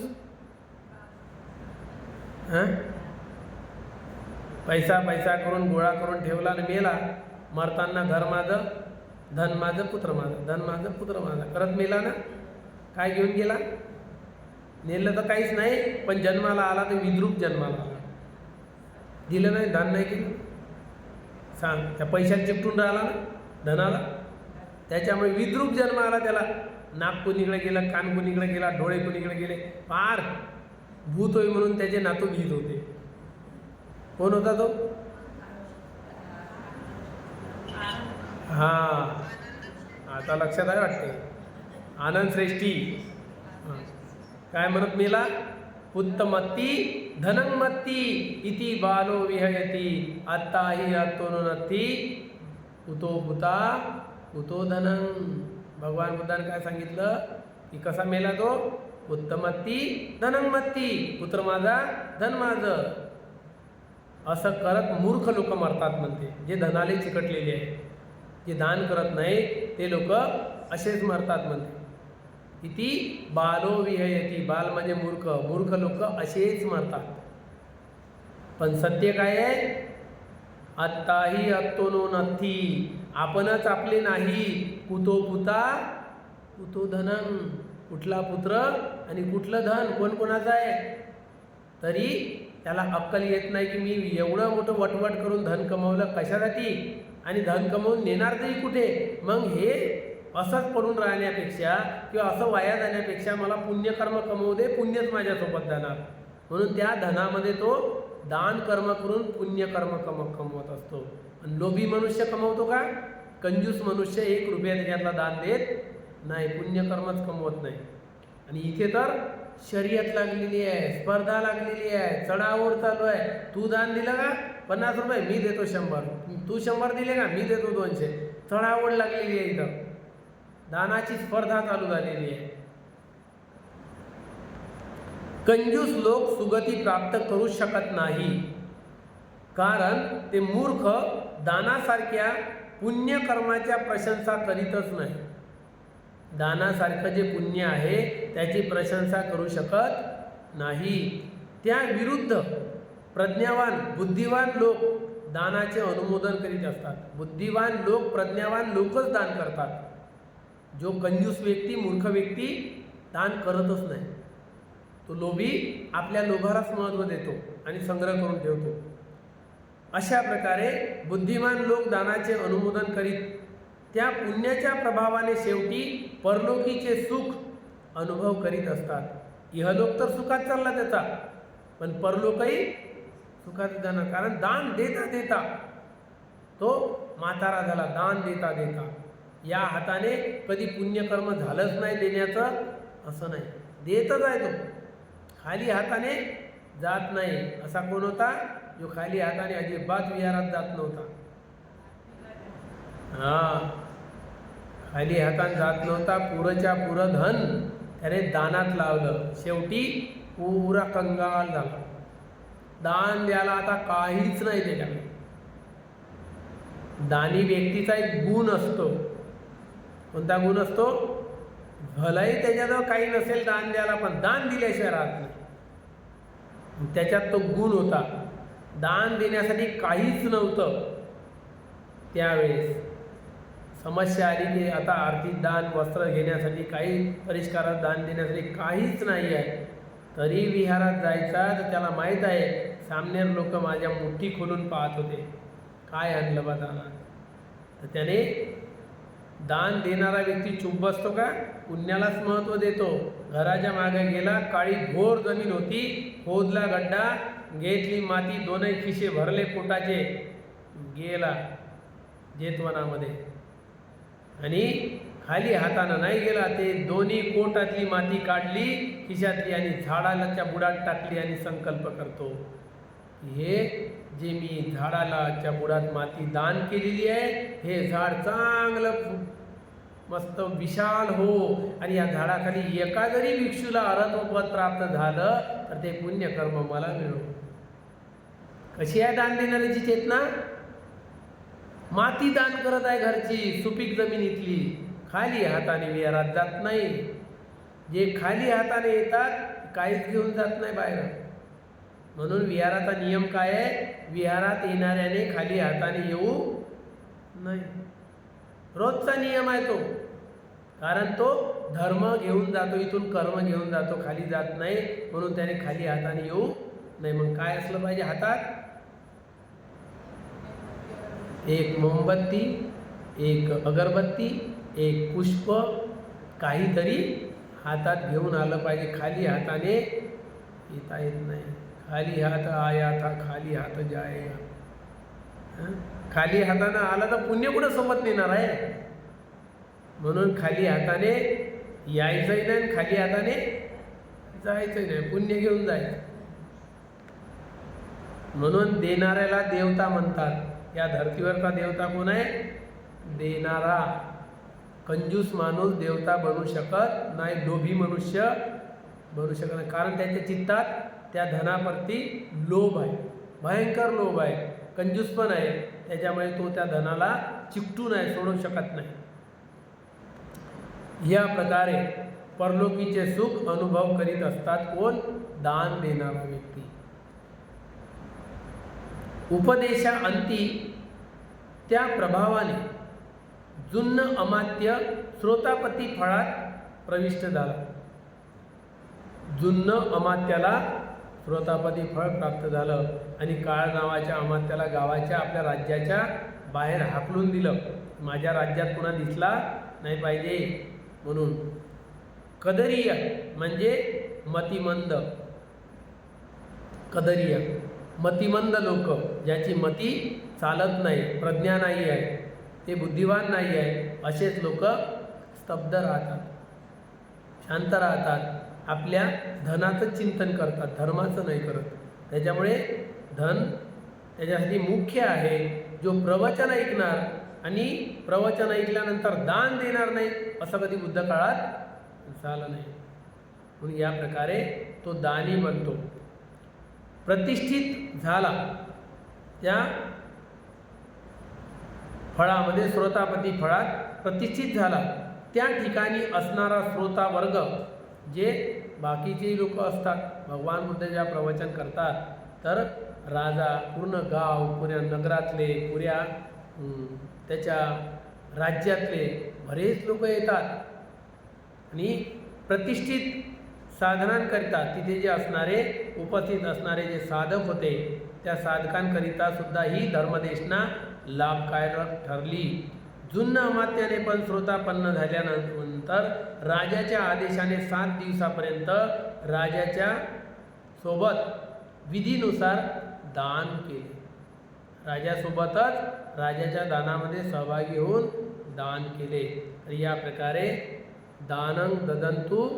पैसा करून गोळा करून ठेवला आणि मेला. मरताना घर माझं धन माझं पुत्र माझं, धन माझं पुत्र माझं करत मेला ना. काय घेऊन गेला? नेलं तर काहीच नाही, पण जन्माला आला तर विद्रूप जन्माला आला. दिलं नाही, दान नाही केलं. सांग, त्या पैशात चिपटून राहिला ना धनाला, त्याच्यामुळे विद्रूप जन्म आला त्याला. नाक कोणीकडे गेलं, कान कोणीकडे गेला, डोळे कोणीकडे गेले. पार भूत होई म्हणून त्याचे नातू भीत होते. कोण होता तो? आता लक्षात आहे वाटते. आनंद श्रेष्ठी. काय म्हणत मेला? उत्तमत्ती धनंमत्ती इति बालो विहयती आत्ताही आत्तोनत्ती उतो भूता उतो धनं. भगवान बुद्धाने काय सांगितलं की कसा मेला तो? उत्तमत्ती धनंमत्ती, पुत्र माझा धन माझं. असं करत मूर्ख लोक मरतात म्हणते, जे धनाले चिकटलेले आहे. जे दान करत नाही ते लोक असेच मरतात म्हणते. इति बालो विहयती, बाल म्हणजे मूर्ख, मूर्ख लोक असेच मरतात. पण सत्य काय आहे? आत्ताही अत्तोनो नथी, आपणच आपले नाही. कुतो पुता कुतो धनं, कुठला पुत्र आणि कुठलं धन कोण कोणाचं आहे. तरी त्याला अक्कल येत नाही की मी एवढं मोठं वटवट करून धन कमवलं कशासाठी, आणि धन कमवून नेणार तरी कुठे. मग हे असंच पडून राहण्यापेक्षा किंवा असं वाया जाण्यापेक्षा मला पुण्यकर्म कमवू दे, पुण्यच माझ्यासोबत जाणार. म्हणून त्या धनामध्ये तो दान कर्म करून पुण्यकर्म कमवत असतो. आणि लोभी मनुष्य कमवतो का? कंजूस मनुष्य 1 रुपया त्याच्यातला दान देत नाही, पुण्यकर्मच कमवत नाही. आणि इथे तर शर्यत लागलेली आहे, स्पर्धा लागलेली आहे, चढाओढ चालू आहे. तू दान दिलं का 50 रुपये, मी देतो 100. तू 100 दिले का, मी देतो 200. चढाओढ लागलेली आहे. इथं दानाची स्पर्धा चालू झालेली आहे. कंजूस लोक सुगती प्राप्त करू शकत नाही, कारण ते मूर्ख दानासारख्या पुण्यकर्माच्या प्रशंसा करीतच नाही. दानासारखं जे पुण्य आहे त्याची प्रशंसा करू शकत नाही. त्या विरुद्ध प्रज्ञावान बुद्धिवान लोक दानाचे अनुमोदन करीत असतात. बुद्धिवान लोक, प्रज्ञावान लोकच दान करतात. जो कंजूस व्यक्ती, मूर्ख व्यक्ती दान करतच नाही. तो लोभी आपल्या लोभालाच महत्त्व देतो आणि संग्रह करून ठेवतो. अशा प्रकारे बुद्धिमान लोक दानाचे अनुमोदन करीत त्या पुण्याच्या प्रभावाने शेवटी परलोकीचे सुख अनुभव करीत असतात. इहलोक तर सुखात चालला त्याचा, पण परलोकही सुखात जाणार. कारण दान देता देता तो म्हातारा झाला. दान देता देता या हाताने कधी पुण्यकर्म झालंच नाही देण्याचं असं नाही, देतच आहे तो. खाली हाताने जात नाही. असा कोण होता जो खाली हाताने अजिबात विहारात जात नव्हता? खाली हाताने जात नव्हता. पुरच्या पुरं धन त्याने दानात लावलं. शेवटी पुरा कंगाल झाला. दान द्यायला आता काहीच नाही त्याच्याकडे. दानी व्यक्तीचा एक गुण असतो. कोणता गुण असतो? भलाही त्याच्याजवळ काही नसेल दान द्यायला, पण दान दिल्याशिवाय राहत नाही. त्याच्यात तो गुण होता. दान देण्यासाठी काहीच नव्हतं. त्यावेळेस समस्या आली की आता आर्थिक दान, वस्त्र घेण्यासाठी, काही परिष्कारात दान देण्यासाठी काहीच नाही आहे. तरी विहारात जायचा तर त्याला माहीत आहे सामनेर लोक माझ्या मुठी खोलून पाहत होते, काय आणलं बा दानात. तर त्याने दान देणारा व्यक्ती चूप बसतो का? पुण्यालाच महत्त्व देतो. घराच्या मागे गेला, काळी घोर जमीन होती, खोदला गड्डा, घेतली माती, दोनही खिसे भरले पोटाचे, गेला जेतवनामध्ये. आणि खाली हातानं नाही गेला, ते दोन्ही पोटातली माती काढली खिशातली आणि झाडालाच्या बुडात टाकली आणि संकल्प करतो, हे जे मी झाडालाच्या बुडात माती दान केलेली आहे, हे झाड चांगलं मस्त विशाल हो, आणि या झाडाखाली एका जरी भिक्षूला अरहत्वपद प्राप्त झालं तर ते पुण्यकर्म मला मिळो. कशी आहे दान देणाऱ्याची चेतना? माती दान करत आहे घरची, सुपीक जमिनीतली, खाली हाताने विहारात जात नाही. जे खाली हाताने येतात काहीच घेऊन जात नाही बाहेर. म्हणून विहाराचा नियम काय आहे? विहारात येणाऱ्याने खाली हाताने येऊ नाही. रोजचा नियम आहे तो. कारण तो धर्म घेऊन जातो, इथून कर्म घेऊन जातो, खाली जात नाही. म्हणून त्याने खाली हाताने येऊ नाही. मग काय असलं पाहिजे हातात? एक मोमबत्ती, एक अगरबत्ती, एक पुष्प, काहीतरी हातात घेऊन आलं पाहिजे. खाली हाताने येता येत नाही. खाली हात आया था खाली हात जाएगा. खाली हाताने आला तर पुण्य कुठं सोबत नेणार आहे? म्हणून खाली हाताने यायचंही नाही, खाली हाताने जायचंही नाही, पुण्य घेऊन जायचं. म्हणून देणाऱ्याला देवता म्हणतात. या धर्तीवरचा देवता कोण आहे? देणारा. कंजूस माणूस देवता बनू शकत नाही, लोभी मनुष्य बनू शकत नाही. कारण त्याच्या चित्तात त्या धनाप्रती लोभ आहे, भयंकर लोभ आहे, कंजूस पण आहे. त्याच्यामुळे तो त्या धनाला चिकटून आहे, सोडू शकत नाही. या प्रकारे परलोकीचे सुख अनुभव करीत असतात कोण? दान देणारा व्यक्ती. उपदेशाअंती त्या प्रभावाने जुन्न अमात्य श्रोतापती फळात प्रविष्ट झाला. जुन्न अमात्याला श्रोतापती फळ प्राप्त झालं आणि काळ नावाच्या अमात्याला गावाच्या आपल्या राज्याच्या बाहेर हाकलून दिलं. माझ्या राज्यात पुन्हा दिसला नाही पाहिजे म्हणून. कदरीय म्हणजे मतिमंद. कदरीय मतिमंद लोक, ज्याची मती चालत नाही, प्रज्ञा नाही आहे, ते बुद्धिवान नाही आहे, असेच लोक स्तब्ध राहतात, शांत राहतात, आपल्या धनाचं चिंतन करतात, धर्माचं नाही करत. त्याच्यामुळे धन त्याच्यासाठी मुख्य आहे. जो प्रवचन ऐकणार आणि प्रवचन ऐकल्यानंतर दान देणार नाही, असं कधी बुद्ध काळात झालं नाही. म्हणून या प्रकारे तो दानी बनतो. प्रतिष्ठित झाला त्या फळामध्ये, श्रोतापती फळात प्रतिष्ठित झाला. त्या ठिकाणी असणारा श्रोता वर्ग, जे बाकीचे लोक असतात, भगवान बुद्ध ज्या प्रवचन करतात, तर राजा, पूर्ण गाव, पुऱ्या नगरातले, पुऱ्या त्याच्या राज्यातले बरेच लोक येतात आणि प्रतिष्ठित साधनांकरिता तिथे जे असणारे उपस्थित असणारे जे साधक होते, त्या साधकांकरिता सुद्धा ही धर्मदेशना लाभकारक ठरली. जुन्न अमात्याने पण श्रोतापन्न झाल्यानंतर राजाच्या आदेशाने 7 दिवसापर्यंत राजाच्या सोबत विधीनुसार दान केले. राजासोबतच राजाच्या दानामध्ये सहभागी होऊन दान केले. तर या प्रकारे दानं ददंतु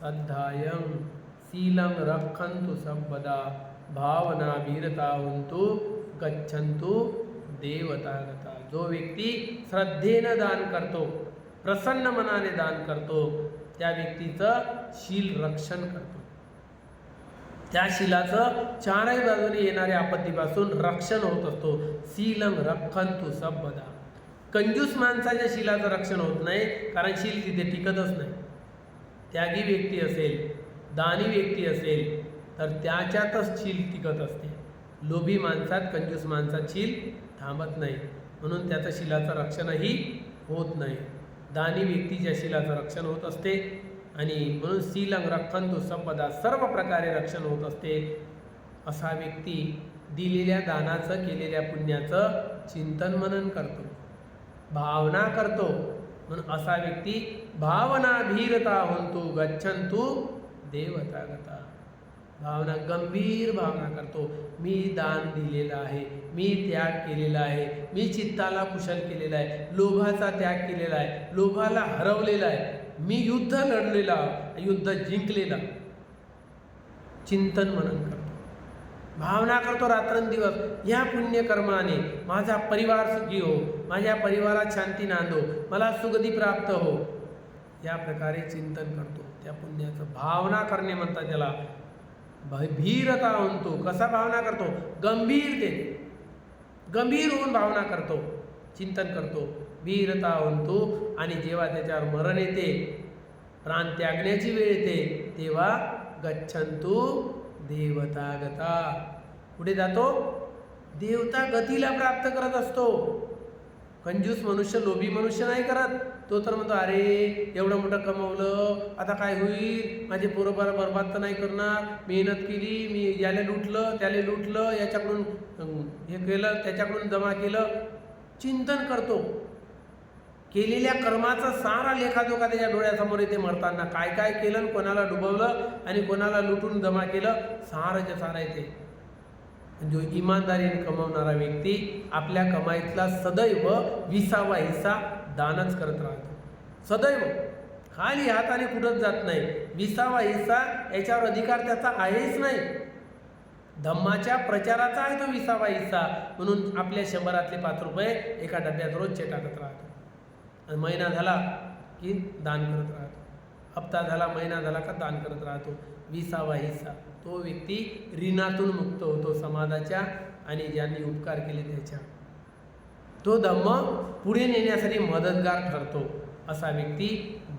सद्धायं शीलं रक्षन्तु सर्वदा भावना वीरतावन्तु गच्छन्तु देवतागता. जो व्यक्ती श्रद्धेनं दान करतो, प्रसन्न मनाने दान करतो, त्या व्यक्तीचं शील रक्षण करतो. त्या शीलाचं चारही बाजूने येणाऱ्या आपत्तीपासून रक्षण होत असतो. शीलं रक्षन्तु सर्वदा. कंजूस माणसाच्या शीलाचं रक्षण होत नाही, कारण शील तिथे टिकतच नाही. त्यागी व्यक्ती असेल, दानी व्यक्ती असेल, तर त्याच्यातच शील टिकत असते. लोभी माणसात, कंजूस माणसात शील थांबत नाही, म्हणून त्याचं शीलाचं रक्षणही होत नाही. दानी व्यक्तीच्या शीलाचं रक्षण होत असते आणि म्हणून शीलं रक्षन्तु सर्वदा, सर्व प्रकारे रक्षण होत असते. असा व्यक्ती दिलेल्या दानाचं, केलेल्या पुण्याचं चिंतन मनन करतो. भावना करतो. म्हणून असा व्यक्ती भावना भीरता होंतु गच्छन्तु देवतागता. भावना, गंभीर भावना करतो. मी दान दिलेलं आहे, मी त्याग केलेला आहे, मी चित्ताला कुशल केलेला आहे, लोभाचा त्याग केलेला आहे, लोभाला हरवलेला आहे, मी युद्ध लढलेला, युद्ध जिंकलेला. चिंतन मनन करतो, भावना करतो रात्रंदिवस. या पुण्यकर्माने माझा परिवार सुखी हो, माझ्या परिवारात शांती नांदो, मला सुगती प्राप्त हो. या प्रकारे चिंतन करतो. त्या पुण्याचं भावना करणे म्हणतात त्याला. भीरता म्हणतो. कसा भावना करतो? गंभीरते, गंभीर होऊन भावना करतो, चिंतन करतो, भीरता म्हणतो. आणि जेव्हा त्याच्यावर मरण येते, प्राण त्यागण्याची वेळ येते, तेव्हा गच्छन्तु देवतागता. कुठे जातो? देवता गतीला प्राप्त करत असतो. कंजूस मनुष्य, लोभी मनुष्य नाही करत. तो तर म्हणतो, अरे एवढं मोठं कमवलं, आता काय होईल, माझे पोरं बरबाद तर नाही करणार, मेहनत केली, मी याला लुटलं, त्याला लुटलं, याच्याकडून हे केलं, त्याच्याकडून जमा केलं. चिंतन करतो. केलेल्या कर्माचा सारा लेखाजोखा त्याच्या डोळ्यासमोर येते. मरताना काय काय केलं, कोणाला डुबवलं आणि कोणाला लुटून जमा केलं, साराच्या सारा येते. जो इमानदारीने कमवणारा व्यक्ती आपल्या कमाईतला सदैव 20वा हिस्सा दानच करत राहतो. सदैव खाली हाताने कुठंच जात नाही. 20वा हिस्सा याच्यावर अधिकार त्याचा आहेच नाही. धम्माच्या प्रचाराचा आहे तो 20वा हिस्सा. म्हणून आपल्या 100रातले 5 रुपये एका डब्यात रोजचे टाकत राहतो. आणि महिना झाला की दान करत राहतो. हप्ता झाला, महिना झाला का दान करत राहतो. 20वा हिस्सा. तो व्यक्ती ऋणातून मुक्त होतो समाजाच्या आणि ज्यांनी उपकार केले त्याच्या. तो धम्म पुढे नेण्यासाठी मदतगार ठरतो. असा व्यक्ती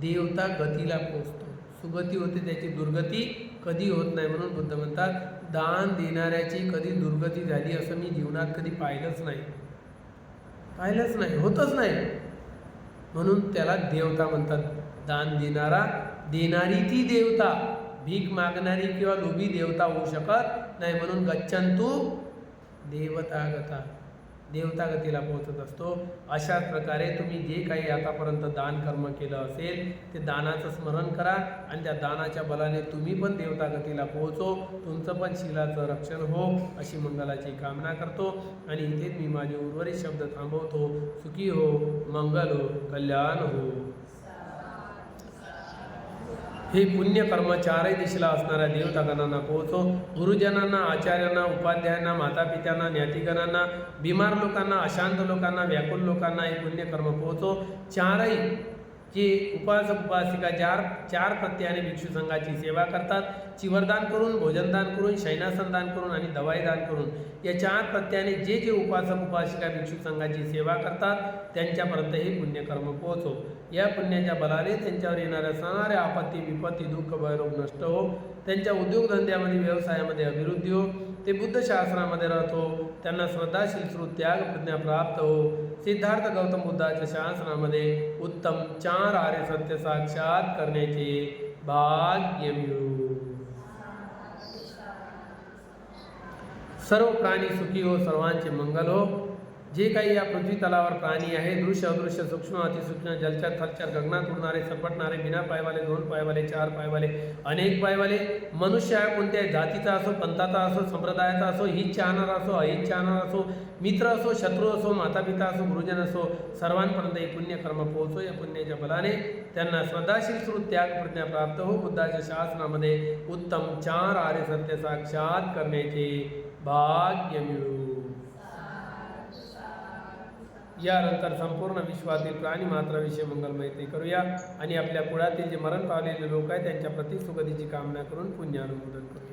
देवता गतीला पोचतो. सुगती होते, त्याची दुर्गती कधी होत नाही. म्हणून बुद्ध म्हणतात, दान देणाऱ्याची कधी दुर्गती झाली असं मी जीवनात कधी पाहिलंच नाही, पाहिलंच नाही, होतच नाही. म्हणून त्याला देवता म्हणतात. दान देणारा, देणारी ती देवता, भीक मागणारी किंवा लोभी देवता होऊ शकत नाही. म्हणून गच्छन्तु देवतागता, देवतागतीला पोहोचत असतो. अशाच प्रकारे तुम्ही जे काही आतापर्यंत दान कर्म केलं असेल ते दानाचं स्मरण करा आणि त्या दानाच्या बलाने तुम्ही पण देवतागतीला पोहोचो, तुमचं पण शीलाचं रक्षण हो, अशी मंगलाची कामना करतो. आणि इथेच मी माझे उर्वरित शब्द थांबवतो. सुखी हो, मंगल हो, कल्याण हो. हे पुण्यकर्म चारही दिशेला असणाऱ्या देवतागणांना पोहोचो. गुरुजनांना, आचार्यांना, उपाध्यायांना, मातापित्यांना, ज्ञातिगणांना, बिमार लोकांना, अशांत लोकांना, व्याकुल लोकांना हे पुण्यकर्म पोहोचो. चारही जे उपासक उपासिका चार प्रत्ययाने भिक्षू संघाची सेवा करतात, चिवरदान करून, भोजनदान करून, शयनासन दान करून आणि दवाई दान करून, या 4 प्रत्ययाने जे जे उपासक उपासिका भिक्षू संघाची सेवा करतात त्यांच्यापर्यंत हे पुण्यकर्म पोहोचो. या पुण्याच्या बलाने त्यांच्यावर येणाऱ्या साऱ्या आपत्ती, विपत्ती, दुःख, भयरोग नष्ट हो. त्यांच्या उद्योगधंद्यामध्ये, व्यवसायामध्ये अभिवृद्धी हो. ते बुद्ध शास्त्रामध्ये राहतो. त्यांना श्रद्धाशील श्रुत त्याग प्रज्ञा प्राप्त हो. सिद्धार्थ गौतम बुद्धाच्या शासनामध्ये उत्तम 4 आर्य सत्य साक्षात करण्याचे भाग्य मिळो. सर्व प्राणी सुखी हो, सर्वांचे मंगल हो. जे काही या पृथ्वी तलावर प्राणी आहे, दृश्य अदृश्य, सूक्ष्म अतिसूक्ष्म, जलचर थलचर, गगनात उडणारे, सरपटणारे, बिना पायवाले, 2 पायवाले, 4 पायवाले, अनेक पायवाले, मनुष्य आहे कोणत्याही जातीचा असो, पंथाचा असो, संप्रदायाचा असो, हित चाहणारा असो, अहित चाहणारा असो, मित्र असो, शत्रू असो, मातापिता असो, गुरुजन असो, सर्वांपर्यंत हे पुण्यकर्म पोहोचो. या पुण्याच्या बलाने त्यांना श्रद्धाशील श्रुत त्याग प्रज्ञा प्राप्त हो. बुद्धाच्या शासनामध्ये उत्तम 4 आर्य सत्य साक्षात करण्याचे भाग्य मिळो. यानंतर संपूर्ण विश्वातील प्राणी मात्राविषयी मंगलमयते करूया आणि आपल्या कुळातील जे मरण पावलेले लोक आहेत त्यांच्या प्रति सुगतीची कामना करून पुण्यानुमोदन करूया.